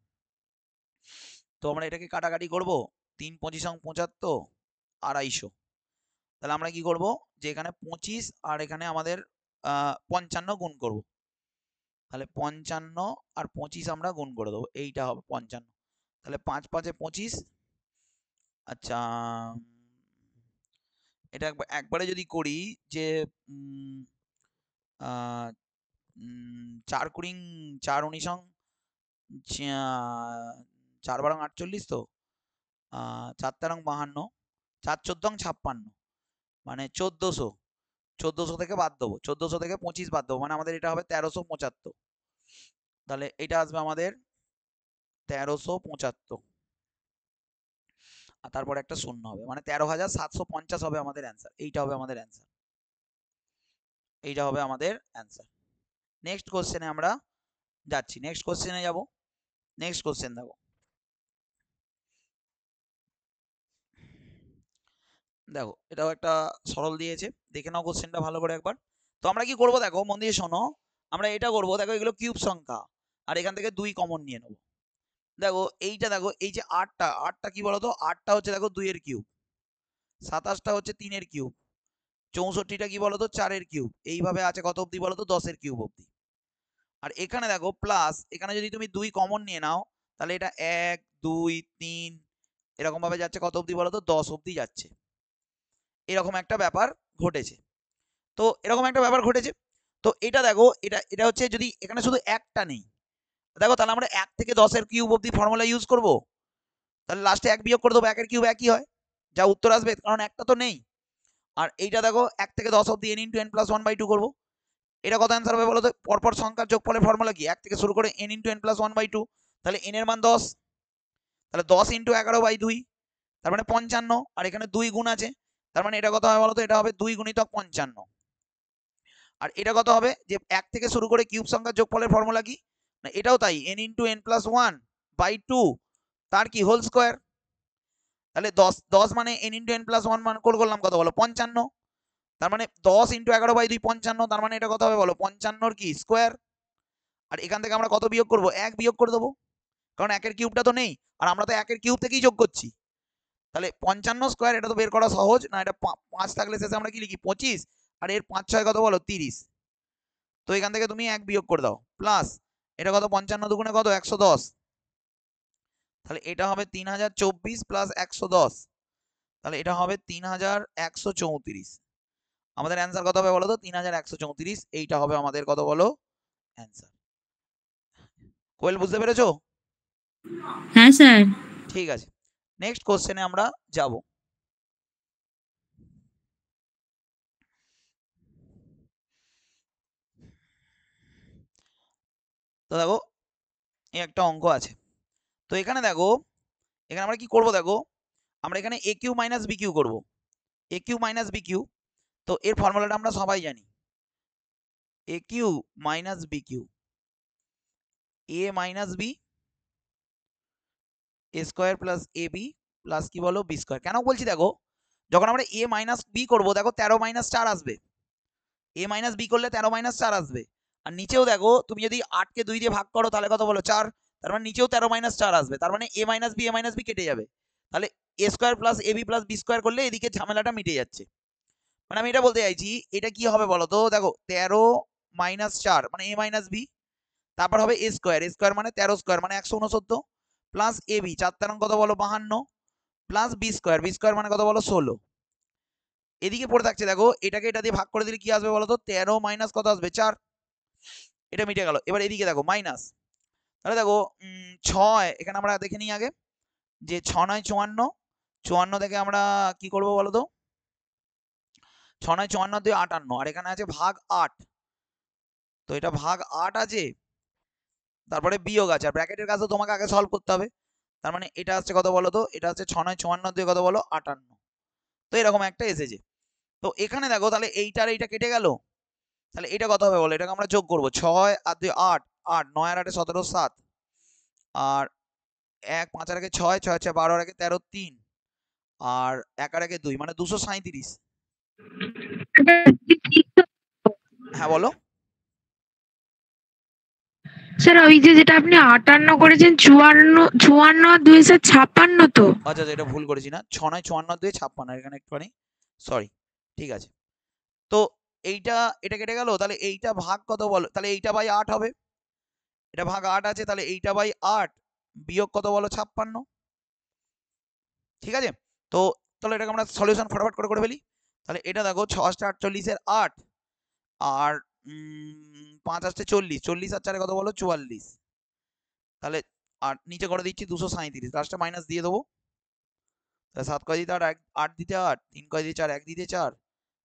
তো আমরা এটাকে কাটাকাটি করব। 3 25 75, 250। তাহলে আমরা কি করব, যে এখানে 25 আর এখানে আমাদের 55 গুণ করব। তাহলে 55 আর 25 আমরা গুণ করে দেবো, এইটা হবে 55। তাহলে 5 5 25। আচ্ছা, এটা একবারে যদি করি যে চার কুড়ি, চার উনিশং 4 বারং 48, তো 4 তেরং 52, 4 14 56, মানে 1400 থেকে বাদ দেবো, 1400 থেকে 25 বাদ দেবো, মানে আমাদের এটা হবে 1375। তাহলে এটা আসবে আমাদের 1375, আর তারপর একটা শূন্য হবে, মানে 13,750 হবে আমাদের অ্যান্সার। এইটা হবে আমাদের অ্যান্সার, এইটা হবে আমাদের অ্যান্সার। নেক্সট কোশ্চেনে আমরা যাচ্ছি, নেক্সট কোশ্চেনে যাব। নেক্সট কোশ্চেন দেখো, দেখো এটাও একটা সরল দিয়েছে, দেখে নাও কোশ্চেনটা ভালো করে একবার। তো আমরা কি করব দেখো, মন দিয়ে শোনো, আমরা এটা করব, দেখো এগুলো কিউব সংখ্যা, আর এখান থেকে 2 কমন নিয়ে নেব। দেখো এইটা, দেখো এই যে 8টা, 8টা কি বলতো, 8টা হচ্ছে দেখো 2 এর কিউব, 27টা হচ্ছে 3 এর কিউব, 64টা কি বলতো 4 এর কিউব, এইভাবে আছে কত অবধি বলতো, 10 এর কিউব অবধি। আর এখানে দেখো প্লাস, এখানে যদি তুমি 2 কমন নিয়ে নাও, তাহলে এটা 1 2 3 এরকম ভাবে যাচ্ছে কত অবধি বলতো, 10 অবধি যাচ্ছে। এরকম একটা ব্যাপার ঘটেছে। তো এরকম একটা ব্যাপার ঘটেছে, তো এটা দেখো, এটা এটা হচ্ছে যদি এখানে শুধু একটা নেই, দেখো তাহলে আমরা 1 থেকে 10 এর কিউব অবধি ফর্মুলা ইউজ করব, তাহলে লাস্টে 1 বিয়োগ করে দেবো, 1 এর কিউব একই হয়, যা উত্তর আসবে, কারণ একটা তো নেই। আর এইটা দেখো 1 থেকে 10 অবধি n × n + 1/2 করবো, এটা কত অ্যান্সার হবে বলো তো, পরপর সংখ্যার যোগফলের ফর্মুলা কি, 1 থেকে শুরু করে n × n + 1/2, তাহলে n এর মান 10, তাহলে 10 × 11/2, তার মানে 55, আর এখানে 2 গুণ আছে, তার মানে এটা কত হবে বলো তো, এটা হবে 2 × 55। আর এটা কত হবে, যে 1 থেকে শুরু করে কিউব সংখ্যার যোগফলের ফর্মুলা কি, না এটাও তাই, n × n + 1/2, তার কি হোল স্কয়ার। তাহলে 10 10 মানে n × n + 1 মান করলাম কত বলো, 55, তার মানে 10 × 11/2 55, তার মানে এটা কত হবে বলো, 55 কি স্কয়ার। আর এখান থেকে আমরা কত বিয়োগ করব, 1 বিয়োগ করে দেবো, কারণ 1 এর কিউবটা তো নেই, আর আমরা তো 1 এর কিউব থেকেই যোগ করছি। তাহলে 55 স্কয়ার, এটা তো বের করা সহজ না, এটা 5 থাকলে শেষে আমরা কি লিখি 25, আর এর 5 6 কত বলো 30, তো এখান থেকে তুমি 1 বিয়োগ করে দাও, প্লাস এটা কত, 55 দুগুণে কত 110, তাহলে এটা হবে 3024 প্লাস 110, তাহলে এটা হবে 3134। আমাদের অ্যান্সার কত হবে বলো তো, 3134, এইটা হবে আমাদের কত বলো অ্যান্সার। কোয়েল বুঝতে পেরেছো? হ্যাঁ স্যার। ঠিক আছে, নেক্সট কোশ্চেনে আমরা যাব। তো দেখো এই একটা অঙ্ক আছে, তো এখানে দেখো, এখানে আমরা কি করব দেখো, আমরা এখানে এ কিউ মাইনাস বি কিউ করবো, এ কিউ মাইনাস বি কিউ, তো এর ফর্মুলাটা আমরা সবাই জানি, এ Q minus B Q, A minus B A square plus A B plus কি বলো বি স্কোয়ার। কেন বলছি দেখো, যখন আমরা এ মাইনাস বি করবো, দেখো 13 - 4 আসবে, এ মাইনাস বি করলে 13 - 4 আসবে, আর নিচেও দেখো তুমি যদি 8 কে 2 দিয়ে ভাগ করো, তাহলে কত বলো 4, তার মানে নিচেও 13 - 4 আসবে, তার মানে এ মাইনাস বি কেটে যাবে, তাহলে এ square plus A B plus B square করলে এদিকে ঝামেলাটা মিটে যাচ্ছে। মানে আমি এটা বলতে চাইছি, এটা কি হবে বলো তো, দেখো 13 - 4 মানে এ মাইনাস বি, তারপর হবে এ স্কোয়ার মানে 13 স্কোয়ার মানে 169, প্লাস এ বি 4 তেরং কত বলো 52, প্লাস বি স্কোয়ার মানে কত বলো 16। এদিকে পড়ে থাকছে দেখো, এটাকে এটা দিয়ে ভাগ করে দিলে কি আসবে বলো তো, 13 মাইনাস কত আসবে 4, এটা মিটে গেল। এবার এদিকে দেখো মাইনাস, তাহলে দেখো 6, এখানে আমরা দেখে নিই আগে, যে 6 9 54, 54 থেকে আমরা কি করবো বলো তো, 6 9 54 দিয়ে 58, আর এখানে আছে ভাগ 8, তো এটা ভাগ 8 আছে, তারপরে বিয়োগ আছে, আর ব্র্যাকেটের কাছে তোমাকে আগে সলভ করতে হবে, তার মানে এটা আসছে কত বলো তো, এটা হচ্ছে 6 9 54 দিয়ে কত বলো 58, তো এরকম একটা এসেছে। তো এখানে দেখো তাহলে এইটার এইটা কেটে গেল, তাহলে এটা কত হবে বলো, এটাকে আমরা যোগ করবো, 6 আর 2 8, 8 9 আর 8 17 7, আর 1 5 আর 1 6, 6 6 12 আর 1 13 3, আর 1 আর 1 2, মানে 237। হ্যাঁ বলো। স্যার ওই যে যেটা আপনি 58 করেছেন, 54 আর 2 স্যার 56 তো। আচ্ছা আচ্ছা, এটা ভুল করেছি, না 6 9 54 2 56, এখানে একটুখানি সরি, ঠিক আছে। তো এইটা এটা কেটে গেল, তাহলে এইটা ভাগ কত বলো, তাহলে এইটা বাই 8 হবে, এটা ভাগ 8 আছে, তাহলে এইটা বাই 8 বিয়োগ কত বলো 56, ঠিক আছে। তো তাহলে এটাকে আমরা সলিউশন ফটাফট করে ফেলি, তাহলে এটা দেখো 6 8 48 এর 8, আর 5 আসছে 40, 40 আর 4 কত বলো 44, তাহলে আর নিচে করে দিচ্ছি 237, লাস্টে মাইনাস দিয়ে দেবো, তাহলে 7 কয় দিতে 8, 8 দিতে 8, 3 কয় দিতে 4, 1 দিতে 4,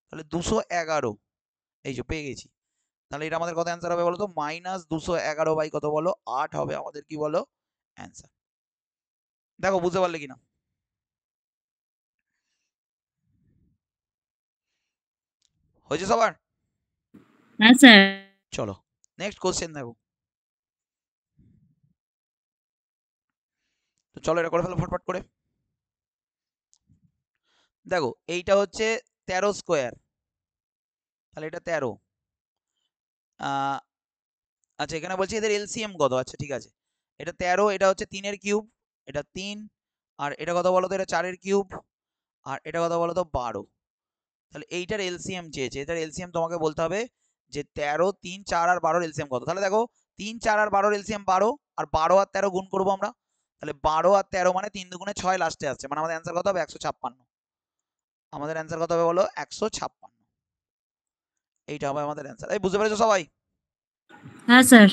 তাহলে 211, এই যে পেয়ে গেছি। তাহলে এটা আমাদের কত অ্যান্সার হবে বলো তো, -211 বাই কত বলো 8 হবে আমাদের কি বলো অ্যান্সার। দেখো বুঝতে পারলে কিনা, হয়েছে সবার? হ্যাঁ স্যার। চলো নেক্সট কোশ্চেন দেখো, তো চলো এটা করে ফেলো ফটফট করে। দেখো এইটা হচ্ছে 13 স্কোয়ার, তাহলে এটা 13, আচ্ছা এখানে বলছি এদের এলসিএম কত, আচ্ছা ঠিক আছে, এটা 13, এটা হচ্ছে 3 এর কিউব, এটা 3, আর এটা কত বলো তো এটা 4 এর কিউব, আর এটা কত বলো তো 12, তাহলে এইটার এলসিএম চেয়েছে, এটার এলসিএম তোমাকে বলতে হবে যে 13, 3, 4 আর 12 এলসিএম কত। তাহলে দেখো 3, 4 আর 12 এলসিএম 12, আর 12 আর 13 গুণ করবো আমরা, তাহলে 12 আর 13 মানে 3 দুগুণে 6 লাস্টে আসছে, মানে আমাদের অ্যান্সার কত হবে 156, আমাদের অ্যান্সার কত হবে বলো 156, এইটা হবে আমাদের অ্যান্সার। এই বুঝতে পেরেছো সবাই? হ্যাঁ স্যার।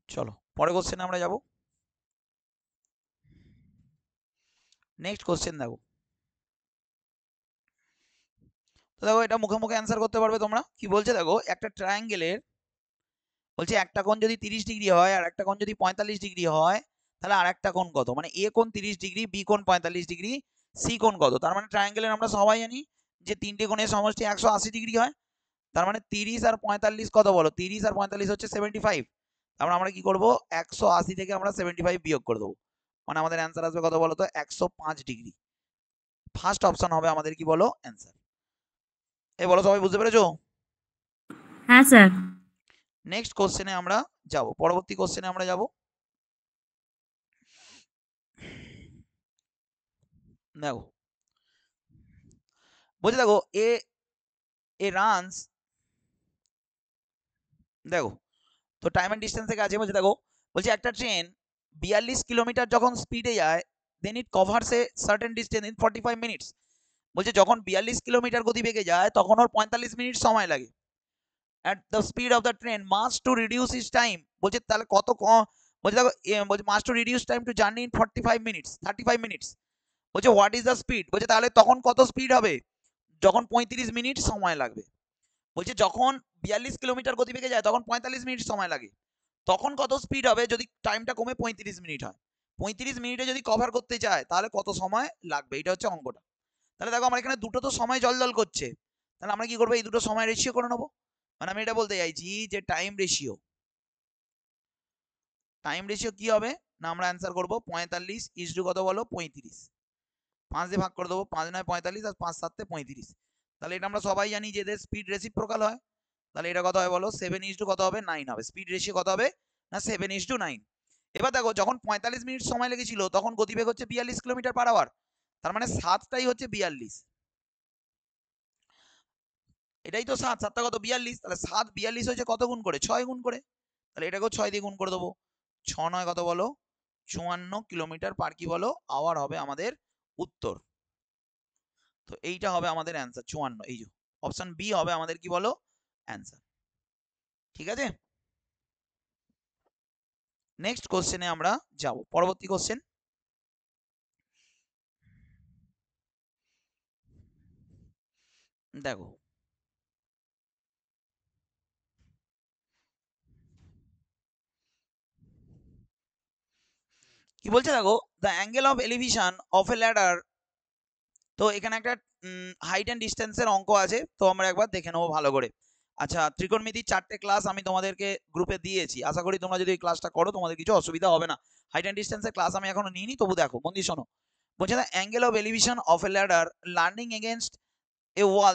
চলো পরে কোশ্চেনে আমরা যাব। নেক্সট কোশ্চেন দেখো, তো দেখো এটা মুখে মুখে অ্যান্সার করতে পারবে তোমরা। কি বলছে দেখো, একটা ট্রায়াঙ্গেলের বলছে একটা কোণ যদি 30 ডিগ্রি হয় আর একটা কোণ যদি 45 ডিগ্রি হয়, তাহলে আর একটা কোণ কত, মানে এ কোণ 30 ডিগ্রি, বি কোণ 45 ডিগ্রি, সি কোণ কত। তার মানে ট্রায়াঙ্গেলের আমরা সবাই জানি যে তিনটে কোণের সমষ্টি 180 ডিগ্রি হয়, তার মানে 30 আর 45 কত বলো, 30 আর 45 হচ্ছে 75, তারপর আমরা কি করব 180 থেকে আমরা 75 বিয়োগ করে দেবো, মানে আমাদের অ্যান্সার আসবে কত বলো তো 105 ডিগ্রি। ফার্স্ট অপশন হবে আমাদের কি বলো অ্যান্সার। এই বলো সবাই বুঝতে পেরেছো? হ্যাঁ স্যার। নেক্সট কোশ্চেনে আমরা যাব, পরবর্তী কোশ্চেনে আমরা যাব। দেখো বলছে দেখো এ রানস, দেখো তো টাইম এন্ড ডিস্টেন্স থেকে আছে, বলছে দেখো বলছে একটা ট্রেন 42 কিলোমিটার যখন স্পিডে যায়, then it covers a certain distance in 45 minutes. বলছে যখন 42 কিলোমিটার গতিবেগে যায় তখন ওর 45 মিনিট সময় লাগে। at the speed of the train must to reduce its time, বলছে তাহলে কত বলছে দেখো বলছে must to reduce time to journey in 45 minutes 35 minutes, বলছে হোয়াট ইজ দ্য স্পিড, বলছে তাহলে তখন কত স্পিড হবে যখন 35 মিনিট সময় লাগবে। বলছে যখন 42 কিলোমিটার গতিবেগে যায় তখন 45 মিনিট সময় লাগে, তখন কত স্পিড হবে যদি টাইমটা কমে 35 মিনিট হয়, 35 মিনিটে যদি কভার করতে চায় তাহলে কত সময় লাগবে, এটা হচ্ছে অঙ্কটা। তাহলে দেখো আমরা এখানে দুটো তো সময় জল করছে, তাহলে আমরা কি করবো এই দুটো সময় রেশিও করে নেবো, মানে আমি এটা বলতে চাইছি যে টাইম রেশিও কি হবে না, আমরা অ্যান্সার করবো 45 ইস টু কত বলো 35, 5 দিয়ে ভাগ করে দেবো, 5 9 45 আর 5 7 35, তাহলে এটা আমরা সবাই জানি যে এদের স্পিড রেসিপ্রোকাল হয়, তাহলে এটা কত হয় বলো 7 ইস টু কত হবে 9 হবে, স্পিড রেশিও কত হবে না 7 ইস টু 9। এবার দেখো যখন 45 মিনিট সময় লেগেছিল তখন গতিবেগ হচ্ছে 42 কিলোমিটার পার আওয়ার, তার মানে 7টাই হচ্ছে 42, এটাই তো 7, 7টা কত 42, তাহলে 7 42 হয়েছে কত গুণ করে 6 গুণ করে, তাহলে এটাকেও 6 দিয়ে গুণ করে দেবো, 6 9 কত বলো 54 কিলোমিটার পার কি বলো আওয়ার হবে আমাদের উত্তর। তো এইটা হবে আমাদের অ্যান্সার 54, এই যে অপশন বি হবে আমাদের কি বলো অ্যান্সার। ঠিক আছে, নেক্সট কোশ্চেনে আমরা যাব, পরবর্তী কোশ্চেন দেখো, কি বলছে দেখো, the angle of elevation of A ladder, তো এখানে একটা হাইট অ্যান্ড ডিস্টেন্সের অঙ্ক আছে, তো আমরা একবার দেখে নেবো ভালো করে। আচ্ছা ত্রিকোণমিতির 4টে ক্লাস আমি তোমাদেরকে গ্রুপে দিয়েছি, আশা করি তোমরা যদি এই ক্লাসটা করো তোমাদের কিছু অসুবিধা হবে না। হাইট অ্যান্ড ডিস্টেন্সের ক্লাস আমি এখনো নিইনি, তবু দেখো মন দিয়ে শোনো। বলছে the angle of elevation of A ladder learning against A wall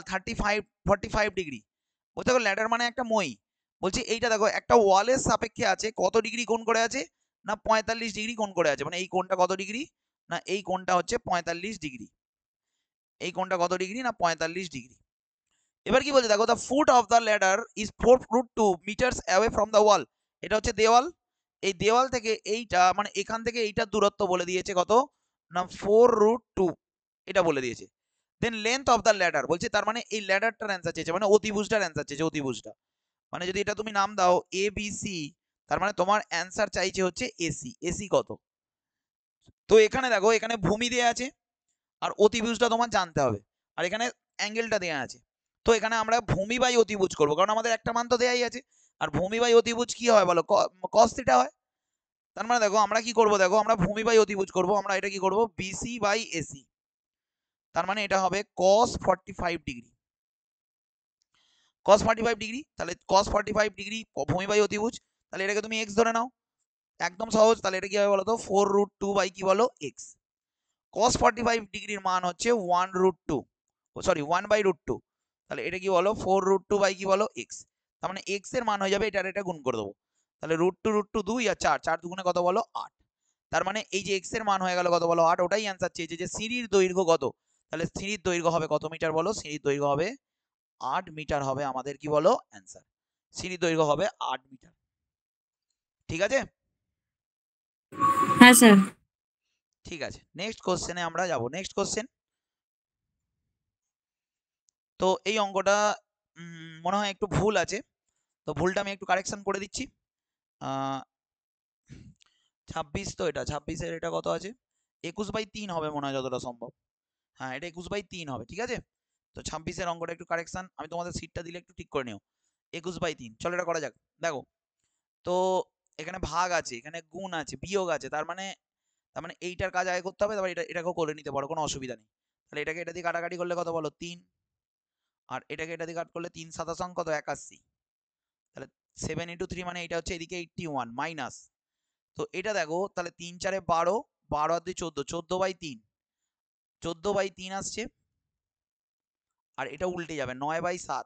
45 degree, বলতে দেখো ল্যাডার মানে একটা মই, বলছে এইটা দেখো একটা ওয়ালের সাপেক্ষে আছে কত ডিগ্রি কোণ করে আছে না 45 ডিগ্রি কোণ করে আছে, মানে এই কোণটা কত ডিগ্রি না এই কোণটা হচ্ছে 45 ডিগ্রি, এই কোণটা কত ডিগ্রি না 45 ডিগ্রি। এবার কি বলছে দেখো, the foot of the ladder is 4√2 metres away from the wall, এটা হচ্ছে দেওয়াল, এই দেওয়াল থেকে এইটা মানে এখান থেকে এইটার দূরত্ব বলে দিয়েছে কত না 4√2, এটা বলে দিয়েছে। দেন লেন্থ অফ দ্য ল্যাডার বলছে, তার মানে এই ল্যাডারটার অ্যান্সার চেয়েছে, মানে অতিভুজটার অ্যান্সার চেয়েছে, অতিভুজটা মানে যদি এটা তুমি নাম দাও এ বি সি, তার মানে তোমার অ্যান্সার চাইছে হচ্ছে এসি। এসি কত? তো এখানে দেখো, এখানে ভূমি দেয়া আছে আর অতিভুজটা তোমার জানতে হবে, আর এখানে অ্যাঙ্গেলটা দেয়া আছে। তো এখানে আমরা ভূমি বাই অতিভুজ করবো, কারণ আমাদের একটা মান তো দেয়াই আছে। আর ভূমি বাই অতিভুজ কি হয় বলো? কস থিটা হয়। তার মানে দেখো আমরা কি করব, দেখো আমরা ভূমি বাই অতিভুজ করব, আমরা এটা কি করব, বিসি বাই এসি। তার মানে এটা হবে cos 45 ডিগ্রি। cos 45 ডিগ্রি, তাহলে cos 45 ডিগ্রি ভূমি বাই অতিভুজ, তাহলে এটাকে তুমি x ধরে নাও, একদম সহজ। তাহলে এটা কি হবে বলো তো, 4√2 বাই কি বলো, x। cos 45 ডিগ্রির মান হচ্ছে 1√2, সরি 1/√2, তাহলে এটা কি বলো 4√2 বাই কি বলো x। তার মানে x এর মান হয়ে যাবে, এটা আর এটা গুণ করে দেবো, তাহলে √2 2 আর 4, 4 দুগুণে কত বলো 8। তার মানে এই যে x এর মান হয়ে গেল কত বলো 8, ওটাই অ্যান্সার চেয়েছে যে সিঁড়ির দৈর্ঘ্য কত। তাহলে সিঁড়ির দৈর্ঘ্য হবে কত মিটার বলো? সিঁড়ির দৈর্ঘ্য হবে 8 মিটার হবে আমাদের কি বলো অ্যান্সার। সিঁড়ির দৈর্ঘ্য হবে 8 মিটার। ঠিক আছে? হ্যাঁ স্যার। ঠিক আছে, নেক্সট কোশ্চেনে আমরা যাব। নেক্সট কোশ্চেন, তো এই অঙ্কটা মনে হয় একটু ভুল আছে, তো ভুলটা আমি একটু কারেকশন করে দিচ্ছি। 26, তো এটা 26-এর এটা কত আছে, 21/3 হবে মনে হয় যতটা সম্ভব। হ্যাঁ, এটা 21/3 হবে, ঠিক আছে। তো 26-এর অঙ্কটা একটু কারেকশন, আমি তোমাদের সিটটা দিলে একটু ঠিক করে নিও। 21/3, চলো এটা করা যাক। দেখো, তো এখানে ভাগ আছে, এখানে গুণ আছে, বিয়োগ আছে, তার মানে এইটার কাজ আগে করতে হবে, তারপর এটাকেও করে নিতে পারো, কোনো অসুবিধা নেই। তাহলে এটাকে এটা দিয়ে কাটাকাটি করলে কত বলো 3, আর এটাকে এটা দিয়ে কাট করলে 3 7 কত 81, তাহলে 7 × 3 মানে এটা হচ্ছে এদিকে 81 মাইনাস। তো এটা দেখো, তাহলে 3 4 12, 12 আর 2 14, 14/3, 14/3 আসছে, আর এটা উল্টে যাবে 9/7,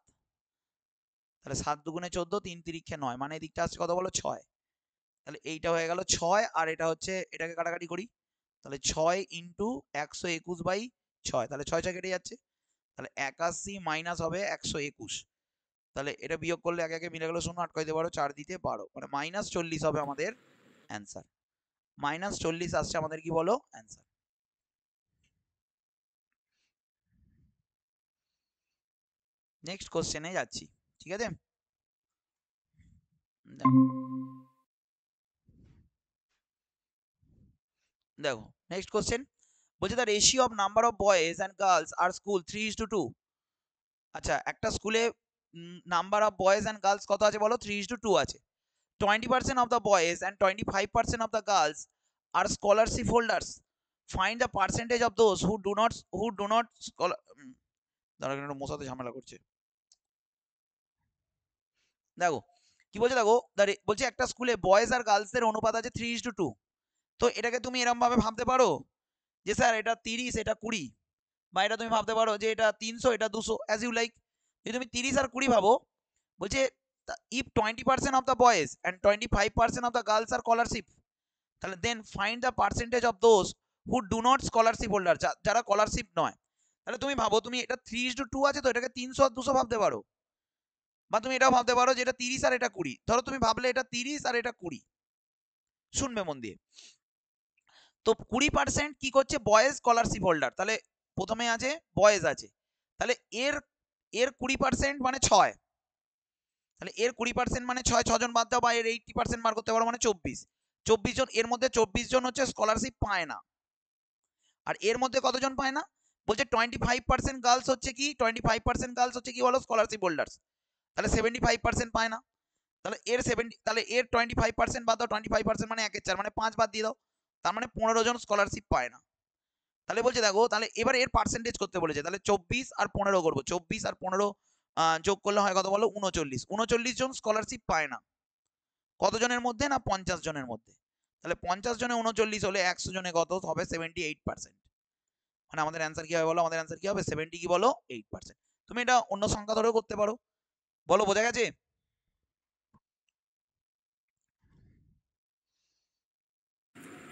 তাহলে 7 দুগুণে 14, 3 তিরিক্ষে 9, মানে এদিকটা আসছে কত বলো 6। তাহলে এইটা হয়ে গেল 6, আর এটা হচ্ছে, এটাকে কাটাকাটি করি, তাহলে 6 × 121/6, তাহলে 6 6 কেটে যাচ্ছে, তাহলে 81 মাইনাস হবে 121, তাহলে এটা বিয়োগ করলে একে একে মিলে গেল 0, আটকাই দিতে পারো 4 দিতে 12, মানে -40 হবে আমাদের অ্যান্সার। -40 আসছে আমাদের কি বলো অ্যান্সার। নেক্সট কোশ্চেনে যাচ্ছি, ঠিক আছে। দেখো নেক্সট কোশ্চেন বলছে, the ratio of number of boys and girls are school 3:2। আচ্ছা, একটা স্কুলে number of boys and girls কত আছে বলো? 3:2 আছে। 20% of the boys and 25% of the girls are scholarship holders. Find the percentage of those who do not দাঁড়া, একটু মশাতে ঝামেলা করছে। দেখো কি বলছে, দেখো বলছে একটা স্কুলে বয়েজ আর গার্লসের অনুপাত আছে 3:2। তো এটাকে তুমি এরকম ভাবে ভাবতে পারো যে স্যার এটা 30, এটা 20, বা এটা তুমি ভাবতে পারো যে এটা 300, এটা 200, অ্যাজ ইউ লাইক। যদি তুমি 30 আর 20 ভাবো, বলছে if 20% of the boys and 25% of the girls are scholarship, তাহলে then find the percentage of those who do not scholarship holder, যারা স্কলারশিপ নয়। তাহলে তুমি ভাবো, তুমি এটা 3:2 আছে, তো এটাকে 300 আর 200 ভাবতে পারো, বা তুমি এটাও ভাবতে পারো যে এটা 30 আর এটা 20। ধরো তুমি ভাবলে এটা 30 আর এটা 20, শুনবে মন দিয়ে। তো 20% কি করছে, বয়েজ স্কলারশিপ হোল্ডার, তাহলে প্রথমে আছে বয়েজ আছে, তাহলে এর 20% মানে 6, তাহলে এর 20% মানে 6 জন বাদ দাও, বা এর 80% বার করতে পারো, মানে 24 জন। এর মধ্যে 24 জন হচ্ছে স্কলারশিপ পায় না, আর এর মধ্যে কতজন পায় না বলছে 25% গার্লস হচ্ছে কি, 25% গার্লস হচ্ছে কি বলো স্কলারশিপ হোল্ডার্স, তাহলে 75% পায় না। তাহলে এর 70, তাহলে এর 25% বাদ দাও, 25% মানে 1/4, মানে 5 বাদ দিয়ে দাও, তার মানে 15 জন স্কলারশিপ পায় না। তাহলে বলছে দেখো, তাহলে এবার এর পার্সেন্টেজ করতে বলেছে, তাহলে 24 আর 15 করবো, 24 আর 15 যোগ করলে হয় কত বলো 39, 39 জন স্কলারশিপ পায় না। কতজনের মধ্যে না 50 জনের মধ্যে। তাহলে 50 জনে 39 হলে 100 জনে কত হবে 78%, মানে আমাদের অ্যান্সার কি হবে বলো? আমাদের অ্যান্সার কি হবে 70 কি বলো 8%। তুমি এটা অন্য সংখ্যা ধরেও করতে পারো, বলো বোঝা গেছে?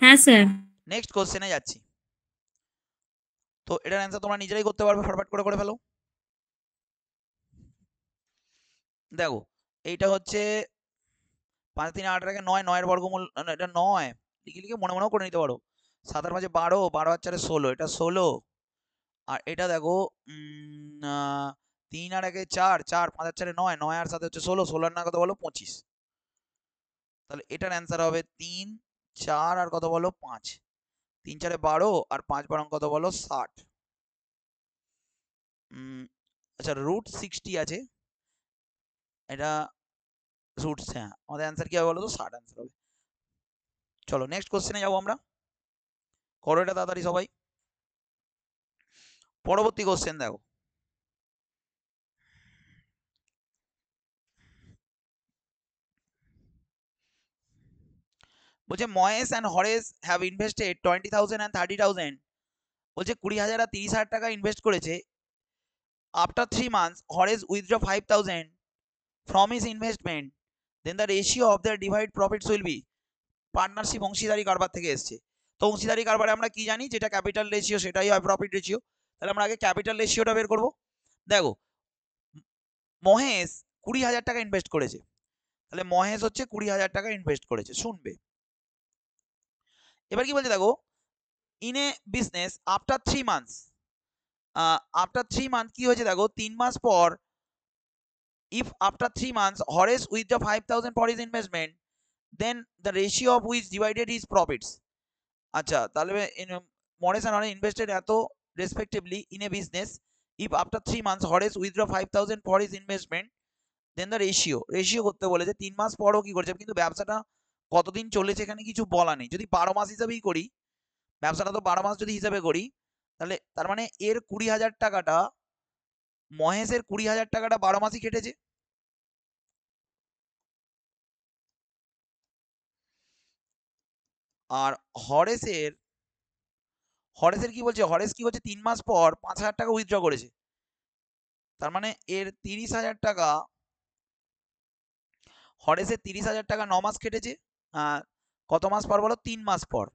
হ্যাঁ স্যার। নেক্সট কোশ্চেনে যাচ্ছি, তো এটার অ্যান্সার তোমরা নিজেরাই করতে পারবে, ফটাফট করে ফেলো। দেখো এইটা হচ্ছে 5 3 8 এর 9, 9 এর বর্গমূল, এটা 9 লিখে লিখে মনে মনেও করে নিতে পারো। 7 আর 5 12, 12 আর 4 16, এটা 16, আর এটা দেখো 3 আর 1 4, 4 5 আর 4 9, 9 আর 7 হচ্ছে 16, 16 আর 9 কত বলো 25। তাহলে এটার অ্যান্সার হবে 3 4 আর কত বলো 5, 3 4 12 আর 5 12 কত বলো 60। আচ্ছা রুট 60 আছে, এটা রুটস, হ্যাঁ আমাদের অ্যান্সার কি হবে বলো তো 60 অ্যান্সার হবে। চলো নেক্সট কোশ্চেনে যাবো আমরা, করো এটা তাড়াতাড়ি সবাই। পরবর্তী কোশ্চেন দেখো, বলছে Mahesh and Haresh have invested 20,000 and 30,000, বলছে 20,000 আর 30,000 টাকা ইনভেস্ট করেছে। After 3 months Haresh withdraw 5,000 from his investment, then the ratio of their divide profits will be, partnership অংশীদারি কারবার থেকে এসছে। তো অংশীদারি কারবারে আমরা কি জানি, যেটা ক্যাপিটাল রেশিও সেটাই হয় প্রফিট রেশিও। তাহলে আমরা আগে ক্যাপিটাল রেশিওটা বের করব। দেখো মহেশ 20,000 টাকা ইনভেস্ট করেছে, তাহলে মহেশ হচ্ছে 20,000 টাকা ইনভেস্ট করেছে, শুনবে। এবার কি বলছে দেখো, in a business after 3 months, after 3 month কি হয়েছে দেখো 3 মাস পর, if after 3 months Horace withdrew 5,000 for his investment, then the ratio of which divided his profits. আচ্ছা তাহলে Morris and Horace invested এত respectively in a business, if after 3 months Horace withdrew 5,000 for his investment, then the ratio করতে বলেছে 3 মাস পরও কি করেছে, কিন্তু ব্যবসাটা কতদিন চলেছে এখানে কিছু বলা নেই। যদি 12 মাস হিসাবেই করি, ব্যবসাটা তো 12 মাস যদি হিসাবে করি, তাহলে তার মানে এর 20,000 টাকাটা, মহেশের 20,000 টাকাটা 12 মাসই কেটেছে। আর হরেসের কি বলছে, হরেস কি বলছে 3 মাস পর 5,000 টাকা উইথড্র করেছে। তার মানে এর 30,000 টাকা, হরেসের 30,000 টাকা 9 মাস কেটেছে। কত মাস পর বলো, 3 মাস পর।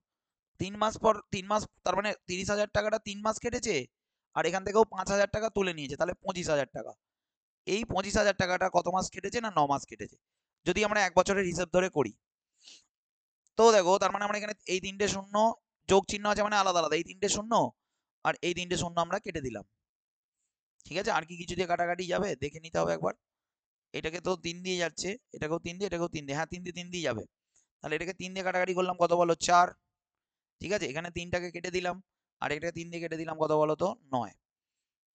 3 মাস পর 3 মাস, তার মানে 30,000 টাকাটা 3 মাস কেটেছে, আর এখান থেকেও 5,000 টাকা তুলে নিয়েছে, তাহলে 25,000 টাকা। এই 25,000 টাকাটা কত মাস কেটেছে না 9 মাস কেটেছে, যদি আমরা 1 বছরের হিসাব ধরে করি। তো দেখো তার মানে আমরা এখানে এই 3টে শূন্য যোগ চিহ্ন আছে মানে আলাদা আলাদা, এই 3টে শূন্য আর এই 3টে শূন্য আমরা কেটে দিলাম। ঠিক আছে, আর কি কিছু দিয়ে কাটাকাটি যাবে দেখে নিতে হবে একবার। এটাকে তো 3 দিয়ে যাচ্ছে, এটাকেও 3 দিয়ে, এটাকেও 3 দিয়ে, হ্যাঁ 3 দিয়ে 3 দিয়ে যাবে। তাহলে এটাকে 3 দিয়ে কাটাকাটি করলাম কত বলো 4। ঠিক আছে, এখানে 3টাকে কেটে দিলাম, আর এটাকে 3 দিয়ে কেটে দিলাম কত বলো তো 9।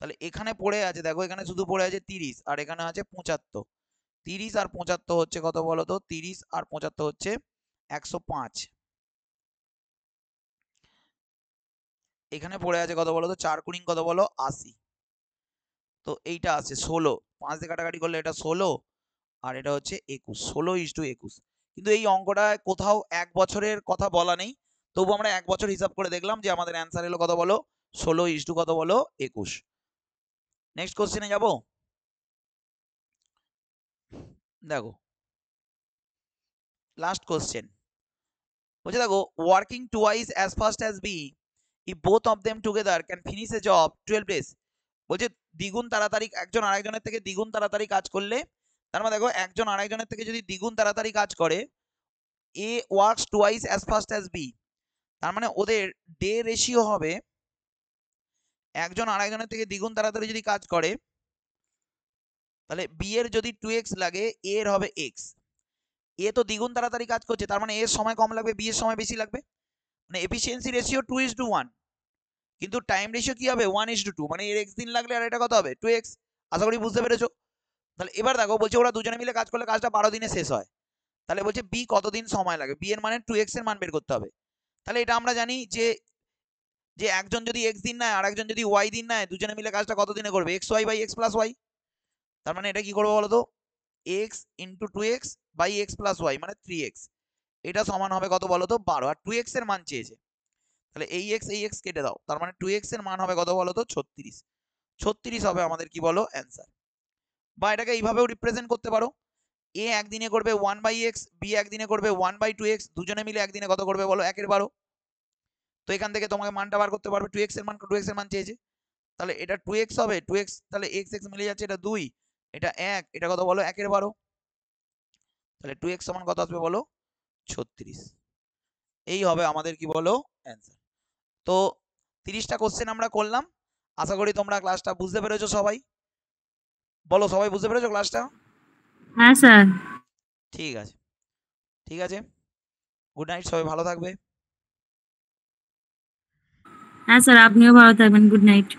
তাহলে এখানে পড়ে আছে দেখো, এখানে শুধু পড়ে আছে 30, আর এখানে আছে 75। 30 আর 75 হচ্ছে কত বলো তো, 30 আর 75 হচ্ছে 105। এখানে পড়ে আছে কত বলো তো 4 কুড়ি কত বলো 80। তো এইটা আছে 16, 5 দিয়ে কাটাকাটি করলে এটা 16, আর এটা হচ্ছে 21, 16:21। কিন্তু এই অঙ্কটা কোথাও 1 বছরের কথা বলা নেই, তবু আমরা 1 বছর হিসাব করে দেখলাম যে আমাদের অ্যান্সার এলো কত বলো 16 কত বলো 21। নেক্সট কোশ্চেনে যাব, দেখো লাস্ট কোশ্চেন। বলছে দেখো working twice as fast as b, if both of them together can finish a job 12 days, বলছে দ্বিগুণ তাড়াতাড়ি একজন আরেকজনের থেকে দ্বিগুণ তাড়াতাড়ি কাজ করলে, তার মানে দেখো একজন আরেকজনের থেকে যদি দ্বিগুণ তাড়াতাড়ি কাজ করে, A works twice as fast as B, তার মানে ওদের ডে রেশিও হবে, একজন আরেকজনের থেকে দ্বিগুণ তাড়াতাড়ি যদি কাজ করে, তাহলে বি এর যদি 2x লাগে, এ এর হবে x। এ তো দ্বিগুণ তাড়াতাড়ি কাজ করছে, তার মানে এর সময় কম লাগবে, বি এর সময় বেশি লাগবে, মানে এফিসিয়েন্সি রেশিও 2:1, কিন্তু টাইম রেশিও কি হবে 1:2, মানে এর x দিন লাগলে আর এটা কত হবে 2x। আশা করি বুঝতে পেরেছো। তাহলে এবার দেখো বলছে ওরা দুজনে মিলে কাজ করলে কাজটা 12 দিনে শেষ হয়, তাহলে বলছে বি কতদিন সময় লাগে, বি এর মানে 2x এর মান বের করতে হবে। তাহলে এটা আমরা জানি যে যে একজন যদি x দিন নেয় আর একজন যদি y দিন নেয়, দুজনে মিলে কাজটা কত দিনে করবে, xy by x plus y। তার মানে এটা কি করবো বলতো, x into 2x by x plus y মানে 3x, এটা সমান হবে কত বলতো 12, আর 2x এর মান চেয়েছে, তাহলে এই x কেটে দাও, তার মানে 2x এর মান হবে কত বলতো 36। 36 হবে আমাদের কি বলো অ্যান্সার। বা এটাকে এইভাবেও রিপ্রেজেন্ট করতে পারো, এ একদিনে করবে 1/x, বি একদিনে করবে 1/2x, দুজনে মিলে একদিনে কত করবে বলো 1/12। তো এখান থেকে তোমাকে মানটা বার করতে পারবে, 2x এর মান চেয়েছে, তাহলে এটা 2x হবে, 2x তাহলে x মিলে যাচ্ছে, এটা 2, এটা 1, এটা কত বলো 1/12, তাহলে 2x সমান কত আসবে বলো 36। এই হবে আমাদের কি বলো অ্যান্সার। তো 30টা কোশ্চেন আমরা করলাম, আশা করি তোমরা ক্লাসটা বুঝতে পেরেছো সবাই। বলো, সবাই বুঝতে পেরেছো ক্লাসটা? হ্যাঁ স্যার। ঠিক আছে, ঠিক আছে, গুড নাইট, সবাই ভালো থাকবে। হ্যাঁ স্যার, আপনিও ভালো থাকবেন। Good night.